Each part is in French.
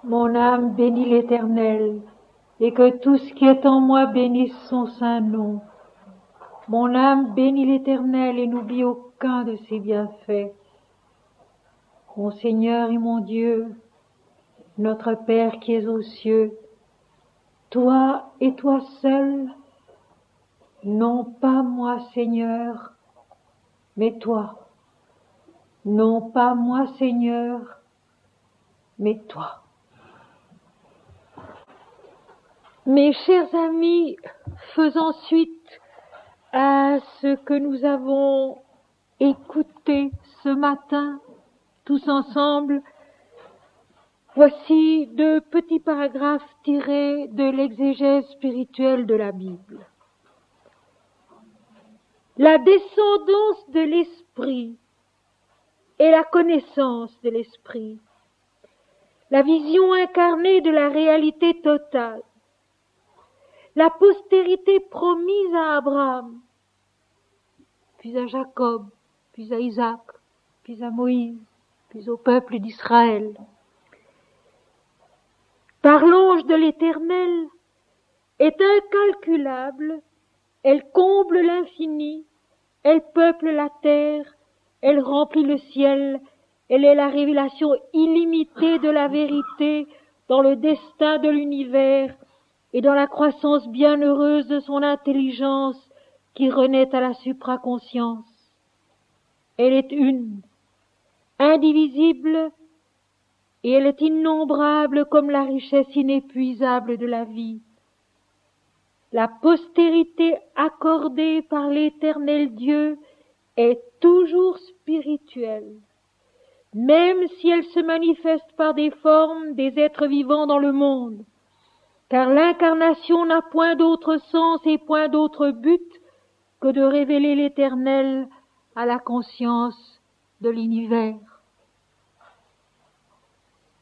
Mon âme bénit l'Éternel, et que tout ce qui est en moi bénisse son saint nom. Mon âme bénit l'Éternel et n'oublie aucun de ses bienfaits. Mon Seigneur et mon Dieu, notre Père qui es aux cieux, toi et toi seul, non pas moi, Seigneur, mais toi. Non pas moi, Seigneur, mais toi. Mes chers amis, faisant suite à ce que nous avons écouté ce matin, tous ensemble, voici 2 petits paragraphes tirés de l'exégèse spirituelle de la Bible. La descendance de l'esprit et la connaissance de l'esprit, la vision incarnée de la réalité totale, la postérité promise à Abraham, puis à Jacob, puis à Isaac, puis à Moïse, puis au peuple d'Israël. Par l'ange de l'Éternel est incalculable, elle comble l'infini, elle peuple la terre, elle remplit le ciel, elle est la révélation illimitée de la vérité dans le destin de l'univers et dans la croissance bienheureuse de son intelligence qui renaît à la supraconscience. Elle est une, indivisible, et elle est innombrable comme la richesse inépuisable de la vie. La postérité accordée par l'Éternel Dieu est toujours spirituelle, même si elle se manifeste par des formes des êtres vivants dans le monde, car l'incarnation n'a point d'autre sens et point d'autre but que de révéler l'Éternel à la conscience de l'univers.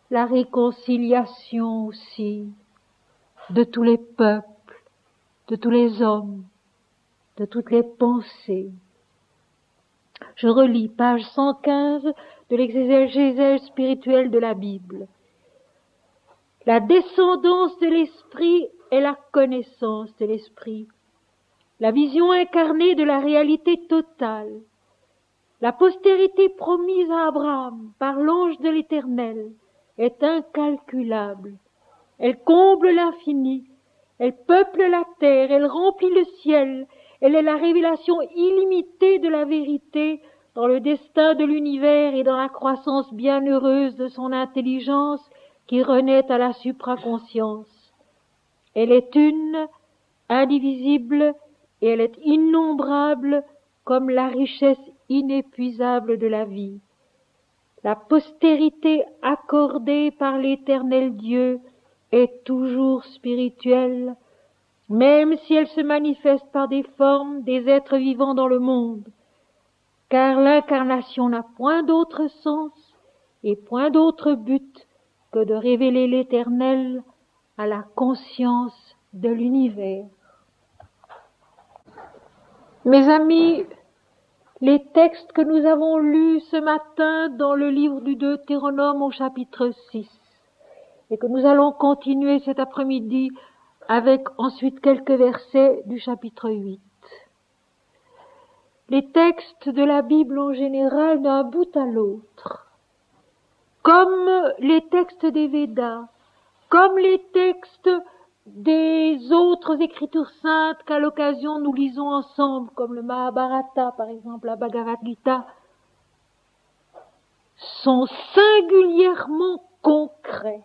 La réconciliation aussi de tous les peuples, de tous les hommes, de toutes les pensées. Je relis page 115 de l'exégèse spirituelle de la Bible. La descendance de l'esprit est la connaissance de l'esprit, la vision incarnée de la réalité totale, la postérité promise à Abraham par l'ange de l'Éternel est incalculable. Elle comble l'infini, elle peuple la terre, elle remplit le ciel, elle est la révélation illimitée de la vérité dans le destin de l'univers et dans la croissance bienheureuse de son intelligence qui renaît à la supraconscience. Elle est une, indivisible, et elle est innombrable comme la richesse inépuisable de la vie. La postérité accordée par l'Éternel Dieu est toujours spirituelle, même si elle se manifeste par des formes des êtres vivants dans le monde, car l'incarnation n'a point d'autre sens et point d'autre but que de révéler l'Éternel à la conscience de l'univers. Mes amis, les textes que nous avons lus ce matin dans le livre du Deutéronome au chapitre 6, et que nous allons continuer cet après-midi avec ensuite quelques versets du chapitre 8. Les textes de la Bible en général d'un bout à l'autre, comme les textes des Védas, comme les textes des autres écritures saintes qu'à l'occasion nous lisons ensemble, comme le Mahabharata par exemple, la Bhagavad Gita, sont singulièrement concrets.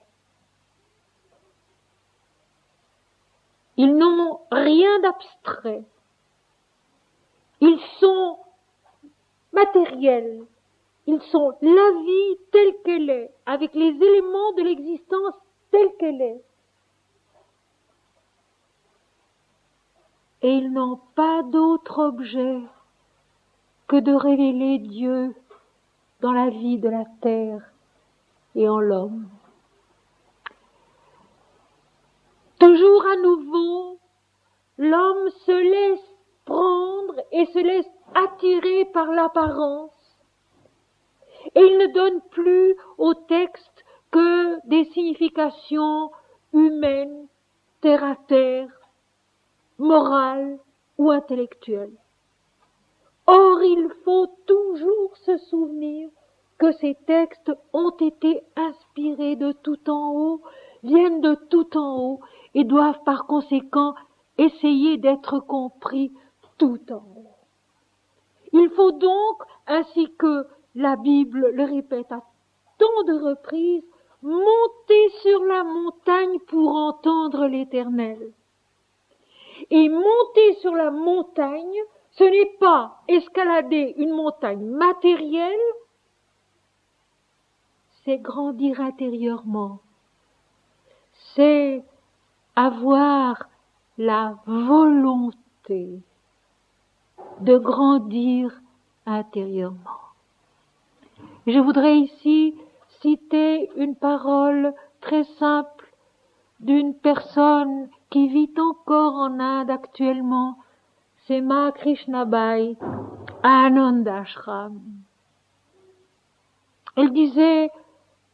Ils n'ont rien d'abstrait. Ils sont matériels. Ils sont la vie telle qu'elle est, avec les éléments de l'existence telle qu'elle est. Et ils n'ont pas d'autre objet que de révéler Dieu dans la vie de la terre et en l'homme. Toujours à nouveau, l'homme se laisse prendre et se laisse attirer par l'apparence. Et il ne donne plus au texte que des significations humaines, terre à terre, morales ou intellectuelles. Or, il faut toujours se souvenir que ces textes ont été inspirés de tout en haut, viennent de tout en haut et doivent par conséquent essayer d'être compris tout en haut. Il faut donc, ainsi que la Bible le répète à tant de reprises, monter sur la montagne pour entendre l'Éternel. Et monter sur la montagne, ce n'est pas escalader une montagne matérielle, c'est grandir intérieurement. C'est avoir la volonté de grandir intérieurement. Je voudrais ici citer une parole très simple d'une personne qui vit encore en Inde actuellement, c'est Ma Krishnabai à Anand Ashram. Elle disait,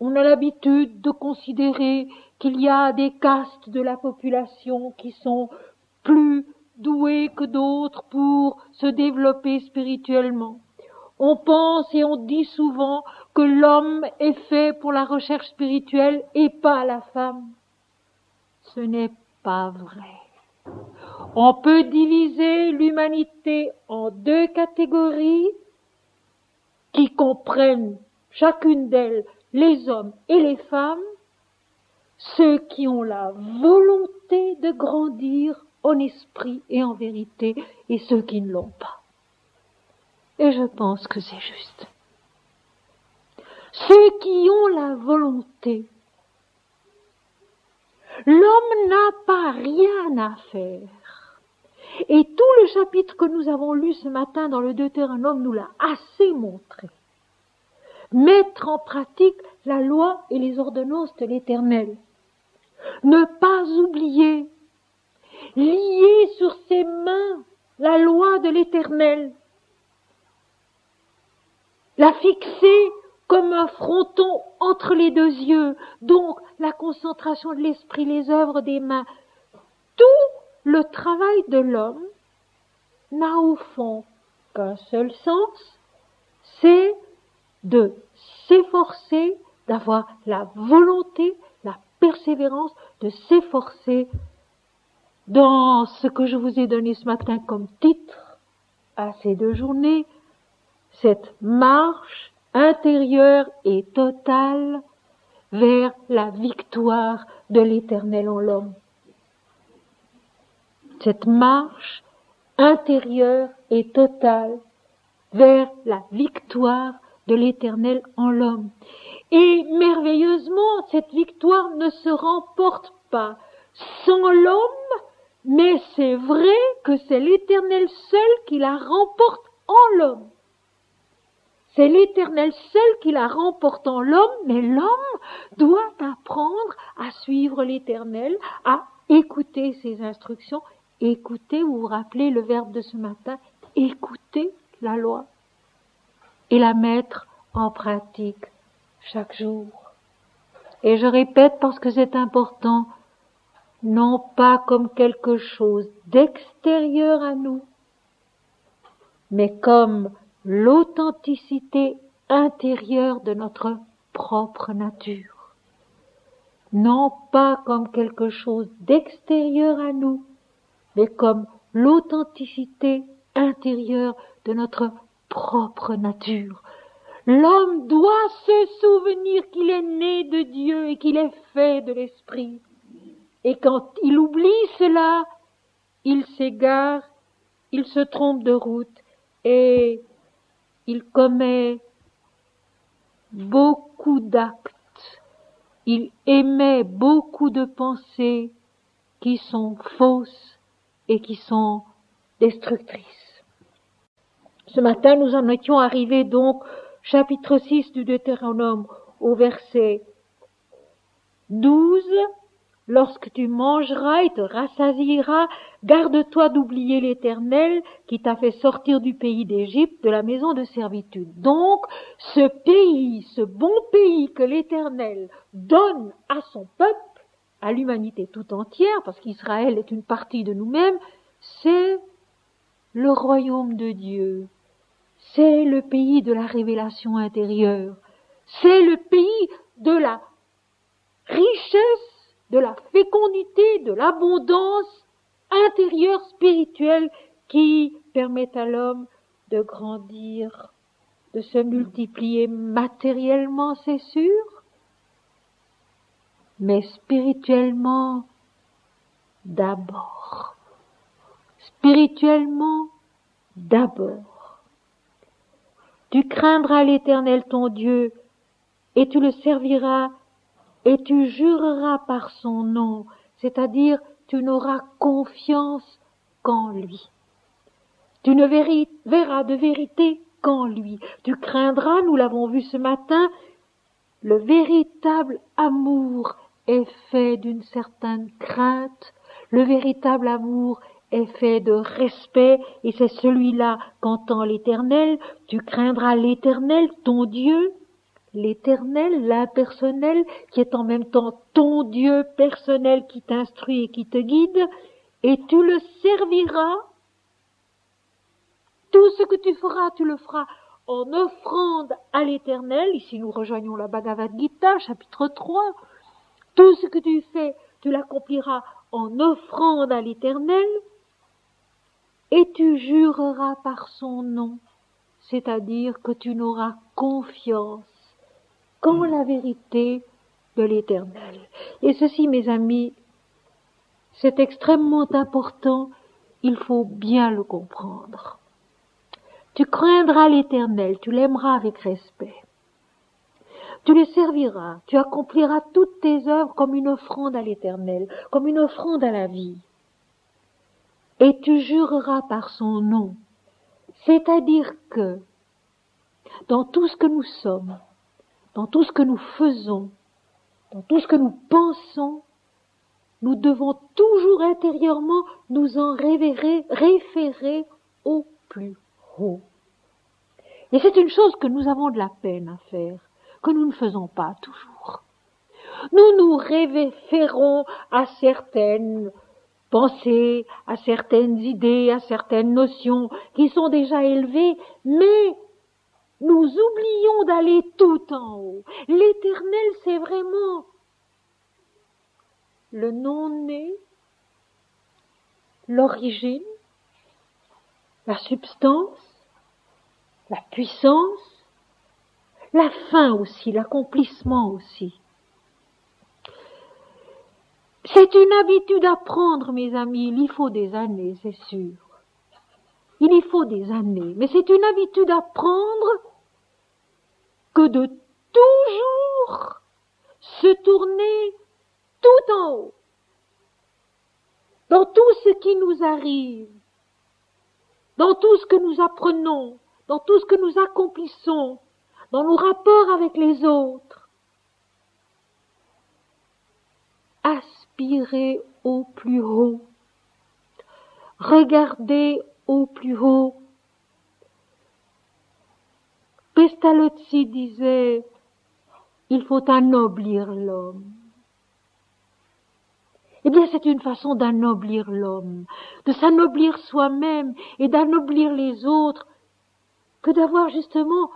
on a l'habitude de considérer qu'il y a des castes de la population qui sont plus douées que d'autres pour se développer spirituellement. On pense et on dit souvent que l'homme est fait pour la recherche spirituelle et pas la femme. Ce n'est pas vrai. On peut diviser l'humanité en deux catégories qui comprennent chacune d'elles les hommes et les femmes, ceux qui ont la volonté de grandir en esprit et en vérité, et ceux qui ne l'ont pas. Et je pense que c'est juste. Ceux qui ont la volonté, l'homme n'a pas rien à faire. Et tout le chapitre que nous avons lu ce matin dans le Deutéronome nous l'a assez montré. Mettre en pratique la loi et les ordonnances de l'Éternel. Ne pas oublier. Lier sur ses mains la loi de l'Éternel. La fixer comme un fronton entre les deux yeux. Donc, la concentration de l'esprit, les œuvres des mains. Tout le travail de l'homme n'a au fond qu'un seul sens, c'est de s'efforcer, d'avoir la volonté, la persévérance, de s'efforcer dans ce que je vous ai donné ce matin comme titre à ces 2 journées, cette marche intérieure et totale vers la victoire de l'Éternel en l'homme. Cette marche intérieure et totale vers la victoire de l'Éternel en l'homme. Et merveilleusement, cette victoire ne se remporte pas sans l'homme, mais c'est vrai que c'est l'Éternel seul qui la remporte en l'homme. C'est l'Éternel seul qui la remporte en l'homme, mais l'homme doit apprendre à suivre l'Éternel, à écouter ses instructions. Écoutez, vous vous rappelez le verbe de ce matin, écoutez la loi et la mettre en pratique chaque jour. Et je répète parce que c'est important, non pas comme quelque chose d'extérieur à nous, mais comme l'authenticité intérieure de notre propre nature. Non pas comme quelque chose d'extérieur à nous, mais comme l'authenticité intérieure de notre propre nature. L'homme doit se souvenir qu'il est né de Dieu et qu'il est fait de l'Esprit. Et quand il oublie cela, il s'égare, il se trompe de route et il commet beaucoup d'actes. Il émet beaucoup de pensées qui sont fausses et qui sont destructrices. Ce matin, nous en étions arrivés donc, chapitre 6 du Deutéronome, au verset 12 Lorsque tu mangeras et te rassasieras, garde-toi d'oublier l'Éternel qui t'a fait sortir du pays d'Égypte, de la maison de servitude. Donc, ce pays, ce bon pays que l'Éternel donne à son peuple, à l'humanité tout entière, parce qu'Israël est une partie de nous-mêmes, c'est le royaume de Dieu. C'est le pays de la révélation intérieure. C'est le pays de la richesse, de la fécondité, de l'abondance intérieure spirituelle qui permet à l'homme de grandir, de se multiplier matériellement, c'est sûr, mais spirituellement d'abord. Spirituellement d'abord. Tu craindras l'Éternel ton Dieu et tu le serviras et tu jureras par son nom, c'est-à-dire tu n'auras confiance qu'en lui. Tu ne verras de vérité qu'en lui. Tu craindras, nous l'avons vu ce matin, le véritable amour est fait d'une certaine crainte, le véritable amour est fait de respect, et c'est celui-là qu'entend l'Éternel. Tu craindras l'Éternel, ton Dieu, l'Éternel, l'impersonnel, qui est en même temps ton Dieu personnel qui t'instruit et qui te guide, et tu le serviras. Tout ce que tu feras, tu le feras en offrande à l'Éternel. Ici nous rejoignons la Bhagavad Gita, chapitre 3. Tout ce que tu fais, tu l'accompliras en offrande à l'Éternel, et tu jureras par son nom, c'est-à-dire que tu n'auras confiance qu'en la vérité de l'Éternel. Et ceci, mes amis, c'est extrêmement important, il faut bien le comprendre. Tu craindras l'Éternel, tu l'aimeras avec respect. Tu le serviras, tu accompliras toutes tes œuvres comme une offrande à l'Éternel, comme une offrande à la vie. Et tu jureras par son nom, c'est-à-dire que dans tout ce que nous sommes, dans tout ce que nous faisons, dans tout ce que nous pensons, nous devons toujours intérieurement nous en référer au plus haut. Et c'est une chose que nous avons de la peine à faire, que nous ne faisons pas toujours. Nous nous référons à certaines pensées, à certaines idées, à certaines notions qui sont déjà élevées, mais nous oublions d'aller tout en haut. L'Éternel, c'est vraiment le non-né, l'origine, la substance, la puissance, la fin aussi, l'accomplissement aussi. C'est une habitude à prendre, mes amis, il y faut des années, c'est sûr. Il y faut des années, mais c'est une habitude à prendre que de toujours se tourner tout en haut, dans tout ce qui nous arrive, dans tout ce que nous apprenons, dans tout ce que nous accomplissons, dans nos rapports avec les autres. Aspirer au plus haut, regarder au plus haut. Pestalozzi disait, il faut anoblir l'homme. Eh bien, c'est une façon d'anoblir l'homme, de s'anoblir soi-même et d'anoblir les autres, que d'avoir justement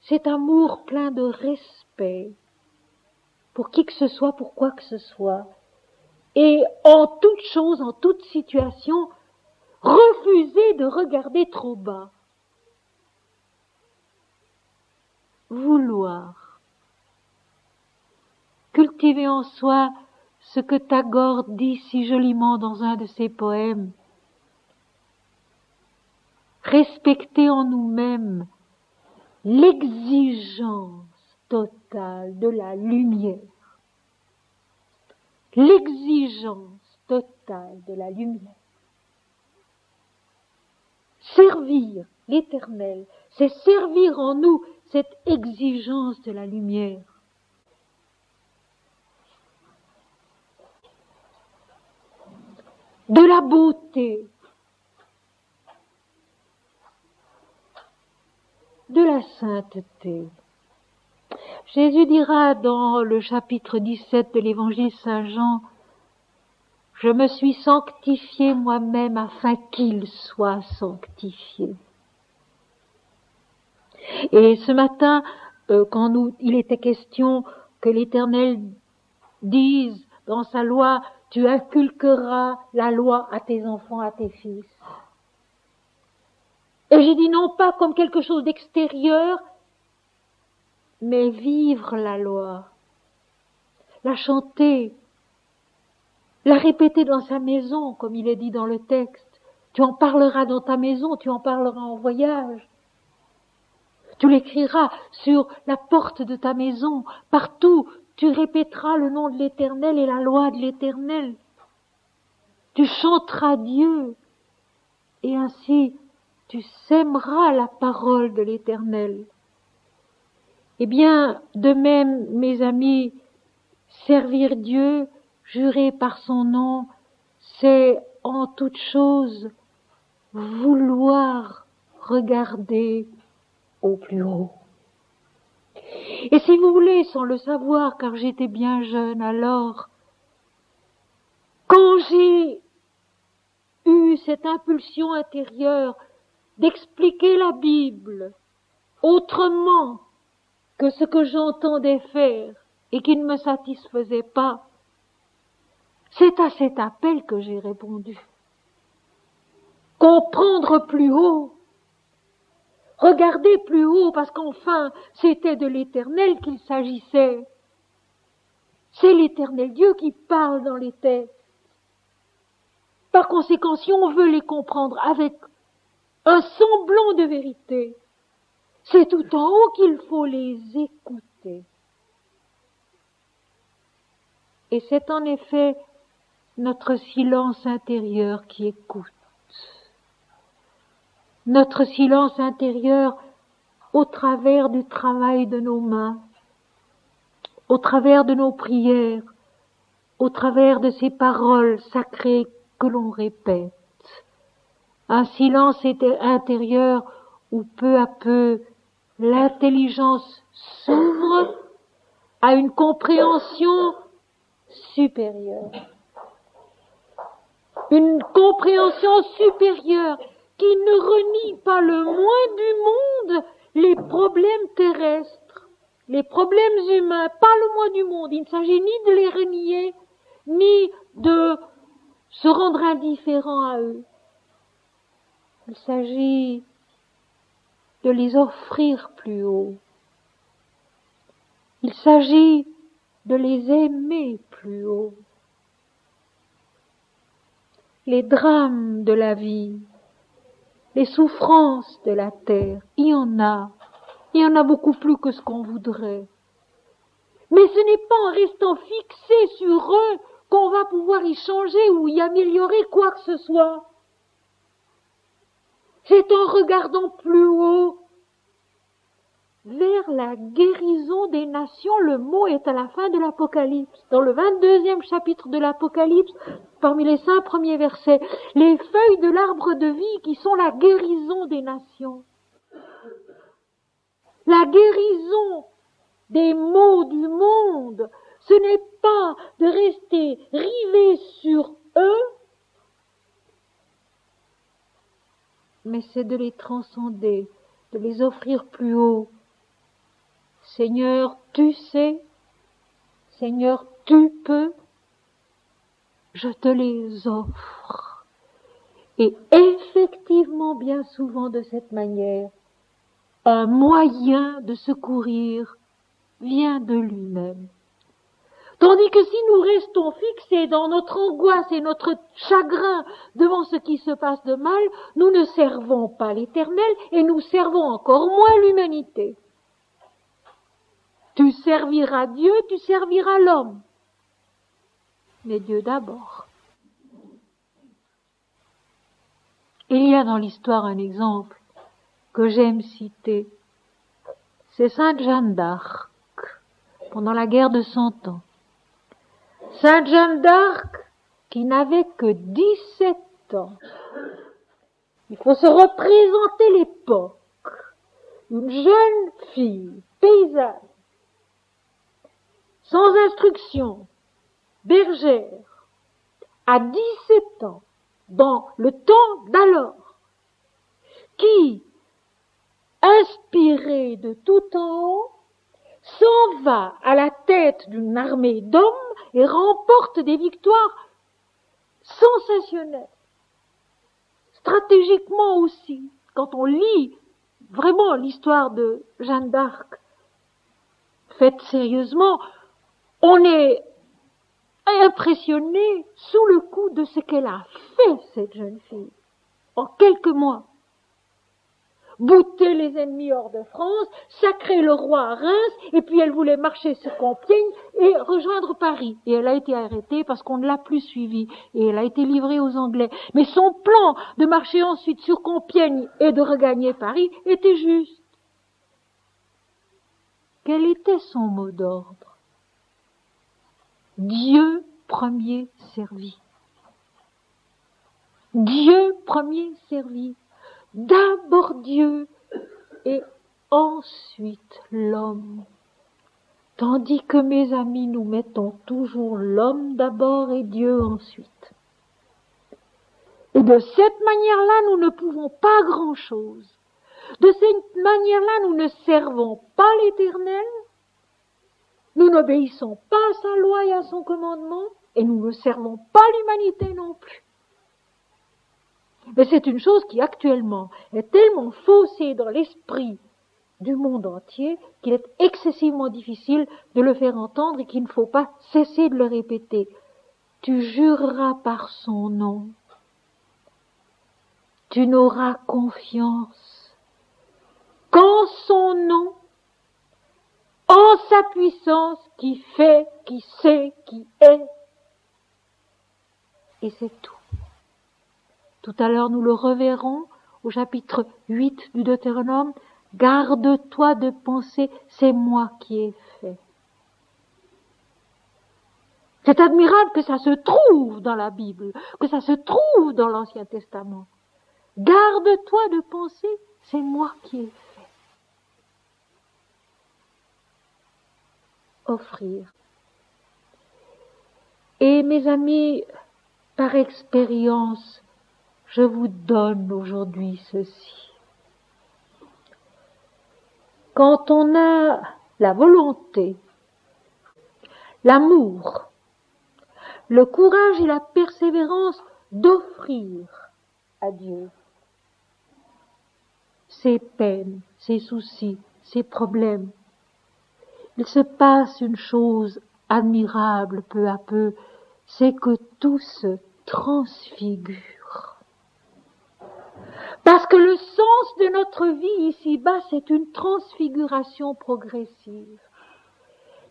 cet amour plein de respect pour qui que ce soit, pour quoi que ce soit, et en toute chose, en toute situation, refuser de regarder trop bas. Vouloir cultiver en soi ce que Tagore dit si joliment dans un de ses poèmes. Respecter en nous-mêmes l'exigence totale de la lumière. L'exigence totale de la lumière. Servir l'Éternel, c'est servir en nous cette exigence de la lumière. de la beauté, de la sainteté. Jésus dira dans le chapitre 17 de l'évangile Saint-Jean, « Je me suis sanctifié moi-même afin qu'il soit sanctifié. » Et ce matin, quand il était question que l'Éternel dise dans sa loi, « Tu inculqueras la loi à tes enfants, à tes fils. » Et j'ai dit non pas comme quelque chose d'extérieur, mais vivre la loi, la chanter, la répéter dans sa maison, comme il est dit dans le texte. Tu en parleras dans ta maison, tu en parleras en voyage. Tu l'écriras sur la porte de ta maison, partout, tu répéteras le nom de l'Éternel et la loi de l'Éternel. Tu chanteras Dieu, et ainsi tu sèmeras la parole de l'Éternel. Eh bien, de même, mes amis, servir Dieu, jurer par son nom, c'est en toute chose vouloir regarder au plus haut. Et si vous voulez, sans le savoir, car j'étais bien jeune alors, quand j'ai eu cette impulsion intérieure d'expliquer la Bible autrement que ce que j'entendais faire et qui ne me satisfaisait pas, c'est à cet appel que j'ai répondu. Comprendre plus haut, regarder plus haut, parce qu'enfin, c'était de l'Éternel qu'il s'agissait. C'est l'Éternel Dieu qui parle dans les textes. Par conséquent, si on veut les comprendre avec un semblant de vérité, c'est tout en haut qu'il faut les écouter. Et c'est en effet notre silence intérieur qui écoute. Notre silence intérieur au travers du travail de nos mains, au travers de nos prières, au travers de ces paroles sacrées que l'on répète. Un silence intérieur où peu à peu l'intelligence s'ouvre à une compréhension supérieure. Une compréhension supérieure qui ne renie pas le moins du monde les problèmes terrestres, les problèmes humains, pas le moins du monde. Il ne s'agit ni de les renier, ni de se rendre indifférent à eux. Il s'agit de les offrir plus haut. Il s'agit de les aimer plus haut. Les drames de la vie, les souffrances de la terre, il y en a beaucoup plus que ce qu'on voudrait. Mais ce n'est pas en restant fixé sur eux qu'on va pouvoir y changer ou y améliorer quoi que ce soit. C'est en regardant plus haut vers la guérison des nations. Le mot est à la fin de l'Apocalypse. Dans le 22e chapitre de l'Apocalypse, parmi les 5 premiers versets, les feuilles de l'arbre de vie qui sont la guérison des nations. La guérison des maux du monde, ce n'est pas de rester rivé sur eux, mais c'est de les transcender, de les offrir plus haut. Seigneur, tu sais, Seigneur, tu peux, je te les offre. Et effectivement, bien souvent de cette manière, un moyen de secourir vient de lui-même. Tandis que si nous restons fixés dans notre angoisse et notre chagrin devant ce qui se passe de mal, nous ne servons pas l'Éternel et nous servons encore moins l'humanité. Tu serviras Dieu, tu serviras l'homme. Mais Dieu d'abord. Il y a dans l'histoire un exemple que j'aime citer. C'est Sainte Jeanne d'Arc, pendant la guerre de 100 ans. Sainte Jeanne d'Arc qui n'avait que 17 ans. Il faut se représenter l'époque. Une jeune fille, paysanne, sans instruction, bergère, à 17 ans, dans le temps d'alors, qui, inspirée de tout en haut, s'en va à la tête d'une armée d'hommes et remporte des victoires sensationnelles. Stratégiquement aussi, quand on lit vraiment l'histoire de Jeanne d'Arc, faite sérieusement, on est impressionné sous le coup de ce qu'elle a fait, cette jeune fille, en quelques mois. Bouter les ennemis hors de France, sacrer le roi à Reims, et puis elle voulait marcher sur Compiègne et rejoindre Paris. Et elle a été arrêtée parce qu'on ne l'a plus suivie, et elle a été livrée aux Anglais. Mais son plan de marcher ensuite sur Compiègne et de regagner Paris était juste. Quel était son mot d'ordre? Dieu premier servi. Dieu premier servi. D'abord Dieu et ensuite l'homme. Tandis que, mes amis, nous mettons toujours l'homme d'abord et Dieu ensuite. Et de cette manière-là, nous ne pouvons pas grand-chose. De cette manière-là, nous ne servons pas l'Éternel, nous n'obéissons pas à sa loi et à son commandement, et nous ne servons pas l'humanité non plus. Mais c'est une chose qui actuellement est tellement faussée dans l'esprit du monde entier qu'il est excessivement difficile de le faire entendre et qu'il ne faut pas cesser de le répéter. Tu jureras par son nom. Tu n'auras confiance qu'en son nom, en sa puissance qui fait, qui sait, qui est. Et c'est tout. Tout à l'heure, nous le reverrons au chapitre 8 du Deutéronome. Garde-toi de penser, c'est moi qui ai fait. C'est admirable que ça se trouve dans la Bible, que ça se trouve dans l'Ancien Testament. Garde-toi de penser, c'est moi qui ai fait. Offrir. Et mes amis, par expérience, je vous donne aujourd'hui ceci. Quand on a la volonté, l'amour, le courage et la persévérance d'offrir à Dieu ses peines, ses soucis, ses problèmes, il se passe une chose admirable peu à peu, c'est que tout se transfigure. Parce que le sens de notre vie ici-bas, c'est une transfiguration progressive.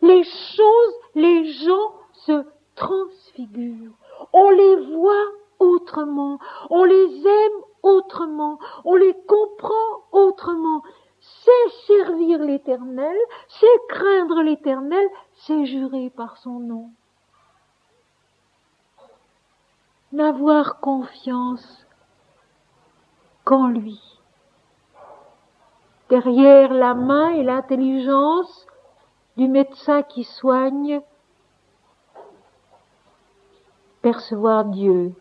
Les choses, les gens se transfigurent. On les voit autrement, on les aime autrement, on les comprend autrement. C'est servir l'Éternel, c'est craindre l'Éternel, c'est jurer par son nom. N'avoir confiance qu'en lui. Derrière la main et l'intelligence du médecin qui soigne, percevoir Dieu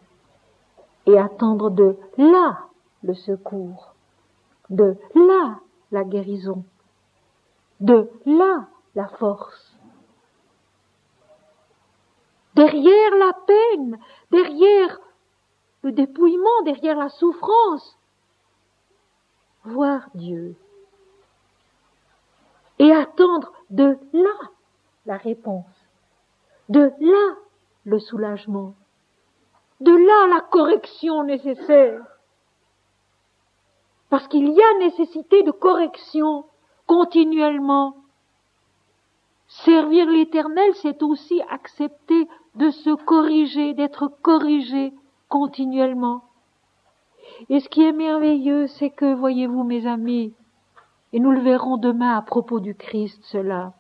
et attendre de là le secours, de là la guérison, de là la force. Derrière la peine, derrière le dépouillement, derrière la souffrance, voir Dieu et attendre de là la réponse, de là le soulagement, de là la correction nécessaire. Parce qu'il y a nécessité de correction continuellement. Servir l'Éternel, c'est aussi accepter de se corriger, d'être corrigé continuellement. Et ce qui est merveilleux, c'est que, voyez-vous mes amis, et nous le verrons demain à propos du Christ, cela,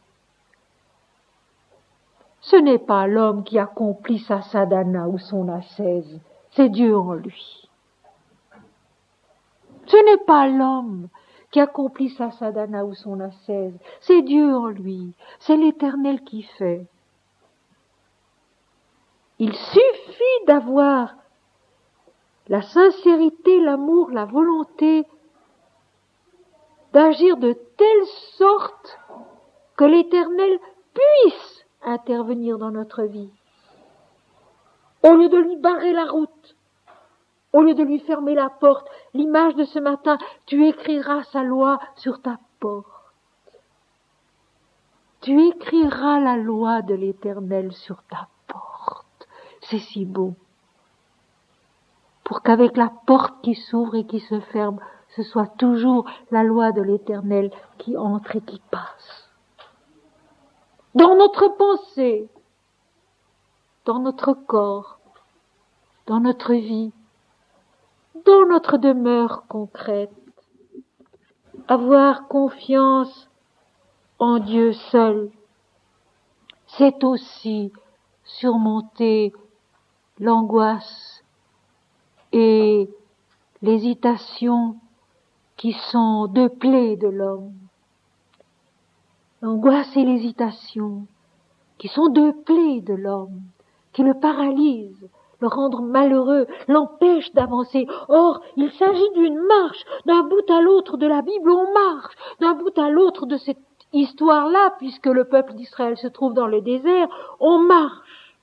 Ce n'est pas l'homme qui accomplit sa sadhana ou son ascèse, c'est Dieu en lui. Ce n'est pas l'homme qui accomplit sa sadhana ou son ascèse, c'est Dieu en lui, c'est l'Éternel qui fait. Il suffit d'avoir la sincérité, l'amour, la volonté d'agir de telle sorte que l'Éternel puisse intervenir dans notre vie. Au lieu de lui barrer la route, au lieu de lui fermer la porte, l'image de ce matin, tu écriras sa loi sur ta porte. Tu écriras la loi de l'Éternel sur ta porte. C'est si beau. Pour qu'avec la porte qui s'ouvre et qui se ferme, ce soit toujours la loi de l'Éternel qui entre et qui passe. Dans notre pensée, dans notre corps, dans notre vie, dans notre demeure concrète. Avoir confiance en Dieu seul, c'est aussi surmonter l'angoisse et l'hésitation qui sont deux plaies de l'homme. L'angoisse et l'hésitation qui sont deux plaies de l'homme, qui le paralysent, le rendre malheureux, l'empêche d'avancer. Or, il s'agit d'une marche. D'un bout à l'autre de la Bible, on marche. D'un bout à l'autre de cette histoire-là, puisque le peuple d'Israël se trouve dans le désert, on marche.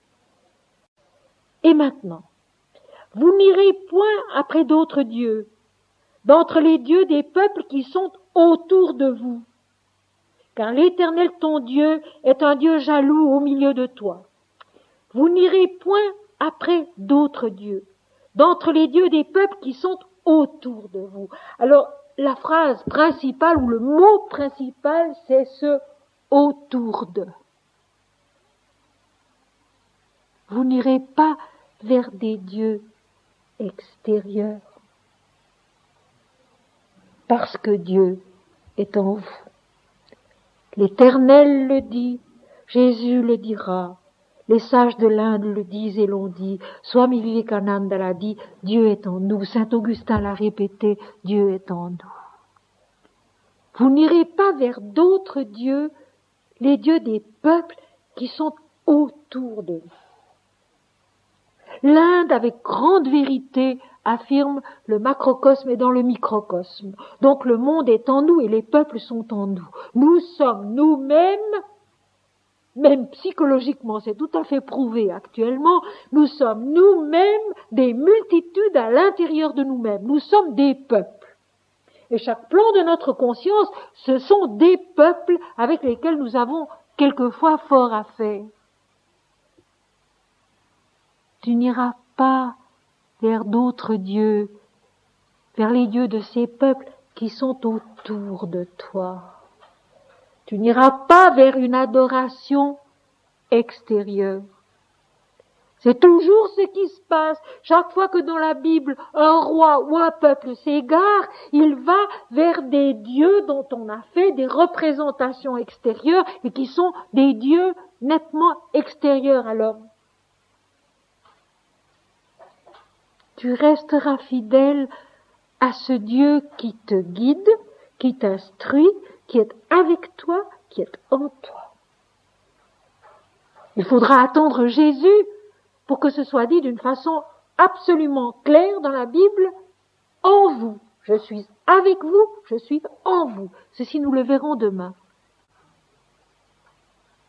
Et maintenant, vous n'irez point après d'autres dieux, d'entre les dieux des peuples qui sont autour de vous. Car l'Éternel ton Dieu est un Dieu jaloux au milieu de toi. Vous n'irez point après d'autres dieux, d'entre les dieux des peuples qui sont autour de vous. Alors, la phrase principale ou le mot principal, c'est ce autour de. Vous n'irez pas vers des dieux extérieurs, parce que Dieu est en vous. L'Éternel le dit, Jésus le dira, les sages de l'Inde le disent et l'ont dit, Swami Vivekananda l'a dit, Dieu est en nous, Saint Augustin l'a répété, Dieu est en nous. Vous n'irez pas vers d'autres dieux, les dieux des peuples qui sont autour de vous. L'Inde, avec grande vérité, affirme le macrocosme est dans le microcosme. Donc le monde est en nous et les peuples sont en nous. Nous sommes nous-mêmes, même psychologiquement, c'est tout à fait prouvé actuellement, nous sommes nous-mêmes des multitudes à l'intérieur de nous-mêmes. Nous sommes des peuples. Et chaque plan de notre conscience, ce sont des peuples avec lesquels nous avons quelquefois fort à faire. Tu n'iras pas vers d'autres dieux, vers les dieux de ces peuples qui sont autour de toi. Tu n'iras pas vers une adoration extérieure. C'est toujours ce qui se passe. Chaque fois que dans la Bible, un roi ou un peuple s'égare, il va vers des dieux dont on a fait des représentations extérieures et qui sont des dieux nettement extérieurs à l'homme. Tu resteras fidèle à ce Dieu qui te guide, qui t'instruit, qui est avec toi, qui est en toi. Il faudra attendre Jésus pour que ce soit dit d'une façon absolument claire dans la Bible, en vous. Je suis avec vous, je suis en vous. Ceci, nous le verrons demain.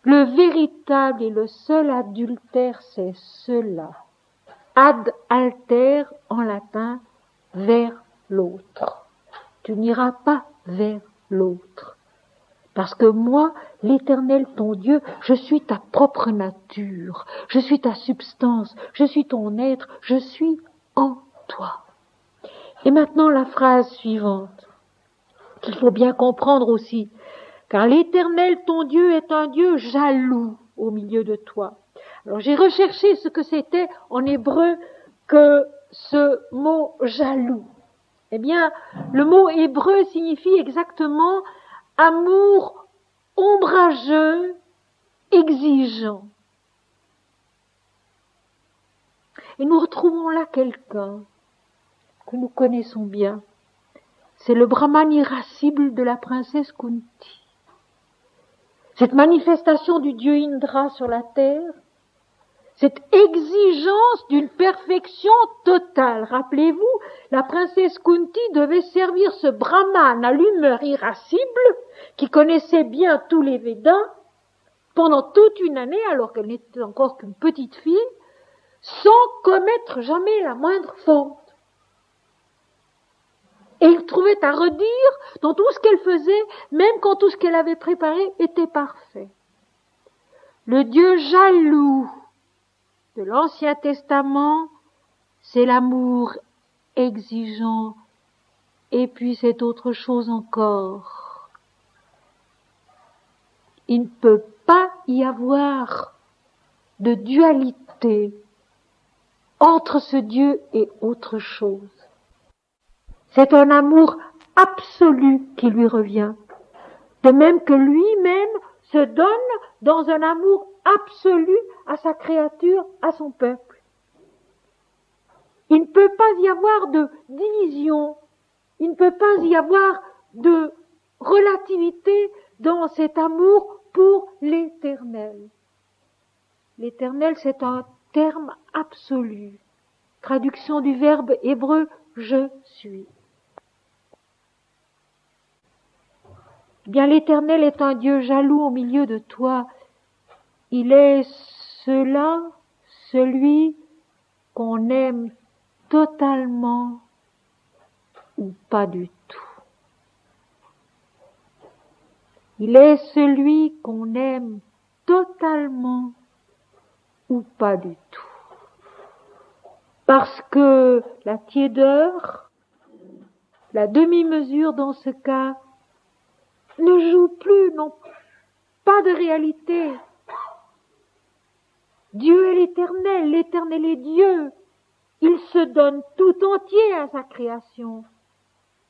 Le véritable et le seul adultère, c'est cela. Ad alter, en latin, vers l'autre. Tu n'iras pas vers l'autre. Parce que moi, l'Éternel, ton Dieu, je suis ta propre nature, je suis ta substance, je suis ton être, je suis en toi. Et maintenant, la phrase suivante, qu'il faut bien comprendre aussi, car l'Éternel, ton Dieu, est un Dieu jaloux au milieu de toi. Alors j'ai recherché ce que c'était en hébreu que ce mot jaloux. Eh bien, le mot hébreu signifie exactement amour ombrageux, exigeant. et nous retrouvons là quelqu'un que nous connaissons bien. C'est le Brahman irascible de la princesse Kunti. Cette manifestation du dieu Indra sur la terre, cette exigence d'une perfection totale. Rappelez-vous, la princesse Kunti devait servir ce Brahman à l'humeur irascible, qui connaissait bien tous les Védas, pendant toute une année, alors qu'elle n'était encore qu'une petite fille, sans commettre jamais la moindre faute. Et il trouvait à redire dans tout ce qu'elle faisait, même quand tout ce qu'elle avait préparé était parfait. Le Dieu jaloux de l'Ancien Testament, c'est l'amour exigeant, et puis c'est autre chose encore. Il ne peut pas y avoir de dualité entre ce Dieu et autre chose. C'est un amour absolu qui lui revient, de même que lui-même se donne dans un amour absolu à sa créature, à son peuple. Il ne peut pas y avoir de division, il ne peut pas y avoir de relativité dans cet amour pour l'Éternel. L'Éternel, c'est un terme absolu. Traduction du verbe hébreu « je suis ». Eh bien, l'Éternel est un Dieu jaloux au milieu de toi. Il est celui qu'on aime totalement ou pas du tout. Il est celui qu'on aime totalement ou pas du tout. Parce que la tiédeur, la demi-mesure dans ce cas, ne joue plus, non pas de réalité. Dieu est l'Éternel, l'Éternel est Dieu. Il se donne tout entier à sa création.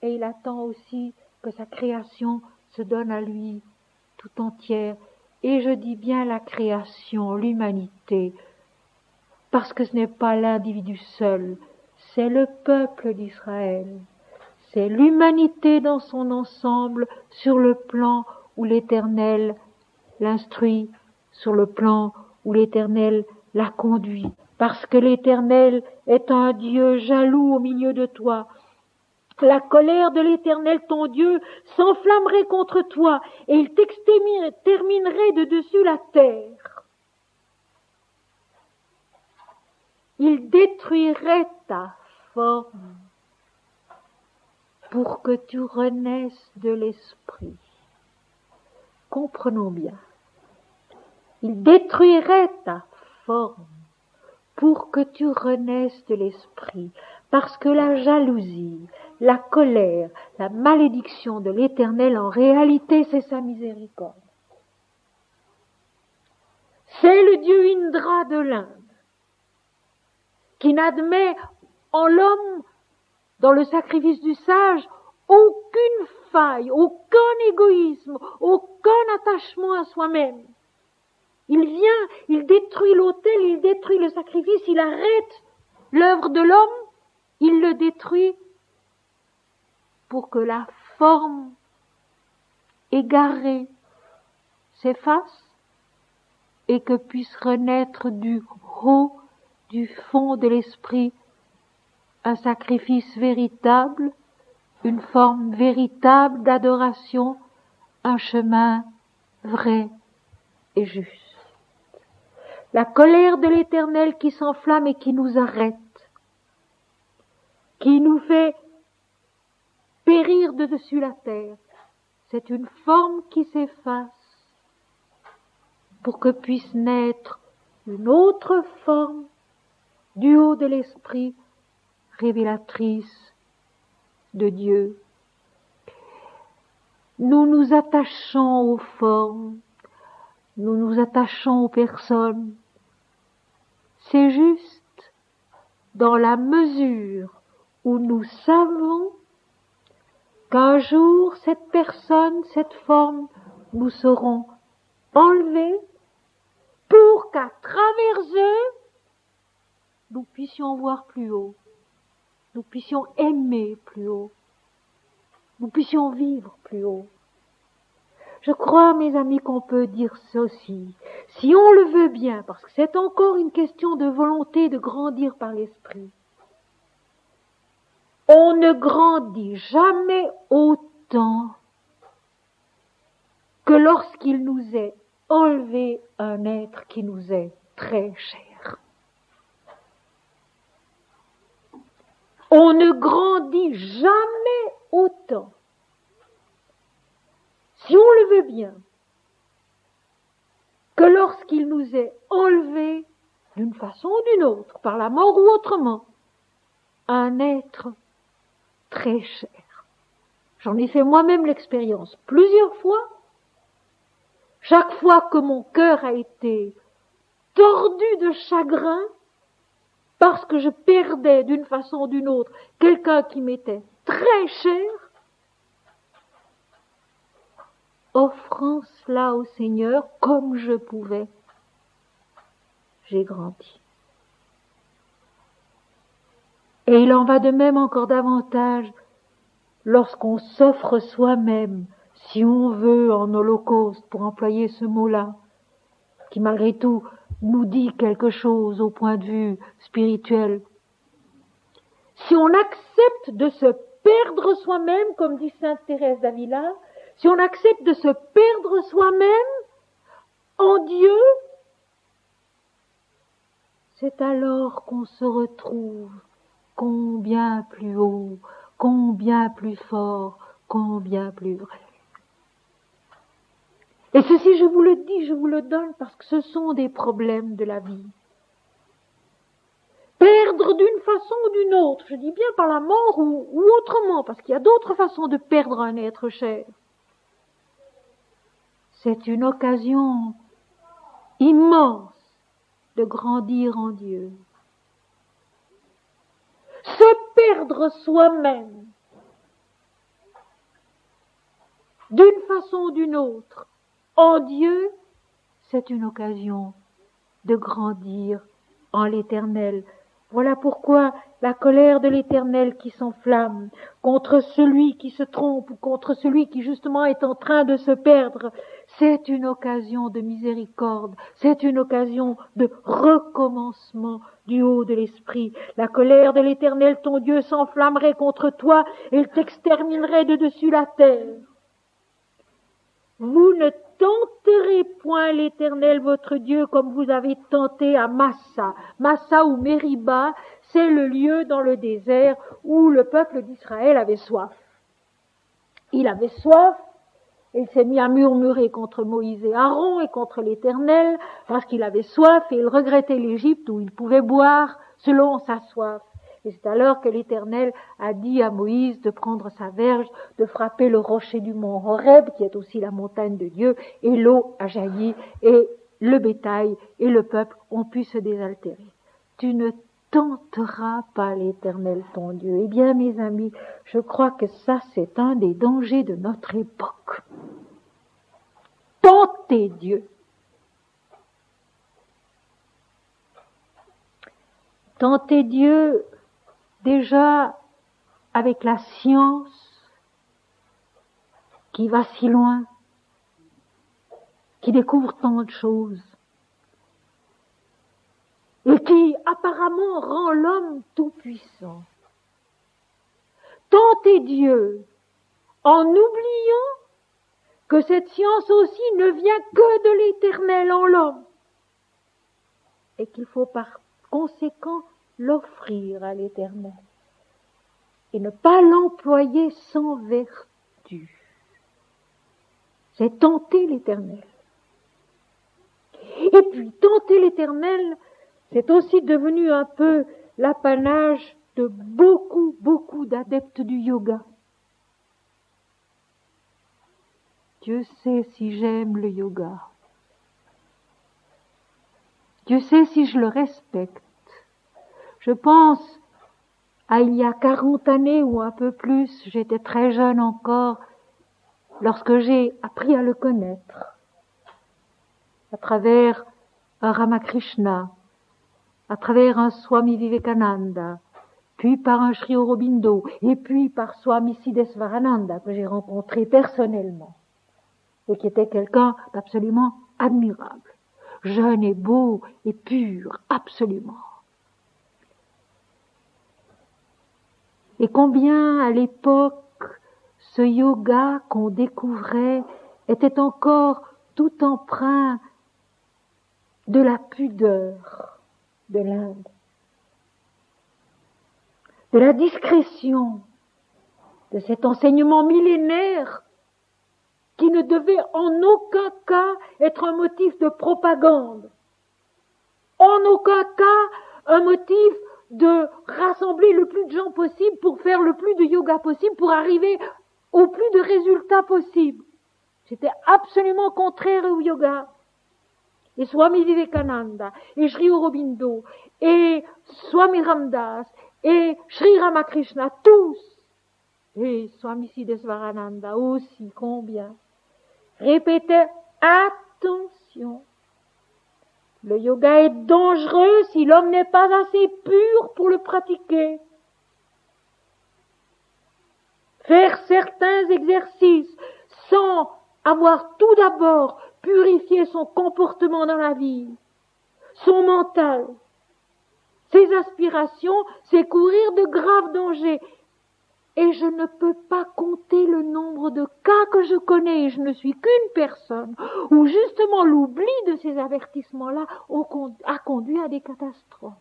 Et il attend aussi que sa création se donne à lui tout entière. Et je dis bien la création, l'humanité, parce que ce n'est pas l'individu seul, c'est le peuple d'Israël. C'est l'humanité dans son ensemble sur le plan où l'Éternel l'instruit, sur le plan où l'Éternel la conduit. Parce que l'Éternel est un Dieu jaloux au milieu de toi. La colère de l'Éternel, ton Dieu, s'enflammerait contre toi et il t'exterminerait de dessus la terre. Il détruirait ta forme pour que tu renaisses de l'esprit. Comprenons bien. Il détruirait ta forme pour que tu renaisses de l'esprit. Parce que la jalousie, la colère, la malédiction de l'Éternel, en réalité, c'est sa miséricorde. C'est le dieu Indra de l'Inde, qui n'admet en l'homme, dans le sacrifice du sage, aucune faille, aucun égoïsme, aucun attachement à soi-même. Il vient, il détruit l'autel, il détruit le sacrifice, il arrête l'œuvre de l'homme, il le détruit pour que la forme égarée s'efface et que puisse renaître du haut, du fond de l'esprit, un sacrifice véritable, une forme véritable d'adoration, un chemin vrai et juste. La colère de l'Éternel qui s'enflamme et qui nous arrête, qui nous fait périr de dessus la terre, c'est une forme qui s'efface pour que puisse naître une autre forme du haut de l'esprit, révélatrice de Dieu. Nous nous attachons aux formes, nous nous attachons aux personnes. C'est juste dans la mesure où nous savons qu'un jour cette personne, cette forme, nous seront enlevés pour qu'à travers eux, nous puissions puissions voir plus haut, nous puissions aimer plus haut, nous puissions vivre plus haut. Je crois, mes amis, qu'on peut dire ceci, si on le veut bien, parce que c'est encore une question de volonté de grandir par l'esprit. On ne grandit jamais autant que lorsqu'il nous est enlevé un être qui nous est très cher. On ne grandit jamais autant, si on le veut bien, que lorsqu'il nous est enlevé d'une façon ou d'une autre, par la mort ou autrement, un être très cher. J'en ai fait moi-même l'expérience plusieurs fois. Chaque fois que mon cœur a été tordu de chagrin, parce que je perdais d'une façon ou d'une autre quelqu'un qui m'était très cher, offrant cela au Seigneur comme je pouvais, j'ai grandi. Et il en va de même encore davantage lorsqu'on s'offre soi-même, si on veut, en holocauste, pour employer ce mot-là, qui malgré tout nous dit quelque chose au point de vue spirituel. Si on accepte de se perdre soi-même, comme dit sainte Thérèse d'Avila, si on accepte de se perdre soi-même en Dieu, c'est alors qu'on se retrouve combien plus haut, combien plus fort, combien plus vrai. Et ceci, je vous le dis, je vous le donne parce que ce sont des problèmes de la vie. Perdre d'une façon ou d'une autre, je dis bien par la mort ou autrement, parce qu'il y a d'autres façons de perdre un être cher. C'est une occasion immense de grandir en Dieu. Se perdre soi-même d'une façon ou d'une autre en Dieu, c'est une occasion de grandir en l'Éternel. Voilà pourquoi la colère de l'Éternel qui s'enflamme contre celui qui se trompe ou contre celui qui justement est en train de se perdre, c'est une occasion de miséricorde, c'est une occasion de recommencement du haut de l'esprit. La colère de l'Éternel, ton Dieu, s'enflammerait contre toi et il t'exterminerait de dessus la terre. Vous ne tenterez point l'Éternel votre Dieu comme vous avez tenté à Massa. Massa ou Mériba, c'est le lieu dans le désert où le peuple d'Israël avait soif. Il avait soif, et il s'est mis à murmurer contre Moïse et Aaron et contre l'Éternel parce qu'il avait soif et il regrettait l'Égypte où il pouvait boire selon sa soif. Et c'est alors que l'Éternel a dit à Moïse de prendre sa verge, de frapper le rocher du mont Horeb, qui est aussi la montagne de Dieu, et l'eau a jailli, et le bétail et le peuple ont pu se désaltérer. Tu ne tenteras pas l'Éternel ton Dieu. Eh bien, mes amis, je crois que ça, c'est un des dangers de notre époque. Tenter Dieu. Tenter Dieu, déjà avec la science qui va si loin, qui découvre tant de choses et qui apparemment rend l'homme tout puissant. Tenter Dieu en oubliant que cette science aussi ne vient que de l'Éternel en l'homme et qu'il faut par conséquent l'offrir à l'Éternel et ne pas l'employer sans vertu. C'est tenter l'Éternel. Et puis tenter l'Éternel, c'est aussi devenu un peu l'apanage de beaucoup d'adeptes du yoga. Dieu sait si j'aime le yoga. Dieu sait si je le respecte. Je pense à il y a 40 années ou un peu plus, j'étais très jeune encore, lorsque j'ai appris à le connaître à travers un Ramakrishna à travers un Swami Vivekananda, puis par un Sri Aurobindo, et puis par Swami Siddheswarananda, que j'ai rencontré personnellement, et qui était quelqu'un d'absolument admirable, jeune et beau et pur, absolument. Et combien, à l'époque, ce yoga qu'on découvrait était encore tout empreint de la pudeur de l'Inde, de la discrétion, de cet enseignement millénaire qui ne devait en aucun cas être un motif de propagande, en aucun cas un motif de rassembler le plus de gens possible pour faire le plus de yoga possible, pour arriver au plus de résultats possibles. C'était absolument contraire au yoga. Et Swami Vivekananda, et Sri Aurobindo, et Swami Ramdas, et Sri Ramakrishna, tous, et Swami Siddheswarananda aussi, combien, répétaient « Attention, le yoga est dangereux si l'homme n'est pas assez pur pour le pratiquer. Faire certains exercices sans avoir tout d'abord purifié son comportement dans la vie, son mental, ses aspirations, c'est courir de graves dangers. Et je ne peux pas compter le nombre de cas que je connais, et je ne suis qu'une personne, où justement l'oubli de ces avertissements-là a conduit à des catastrophes.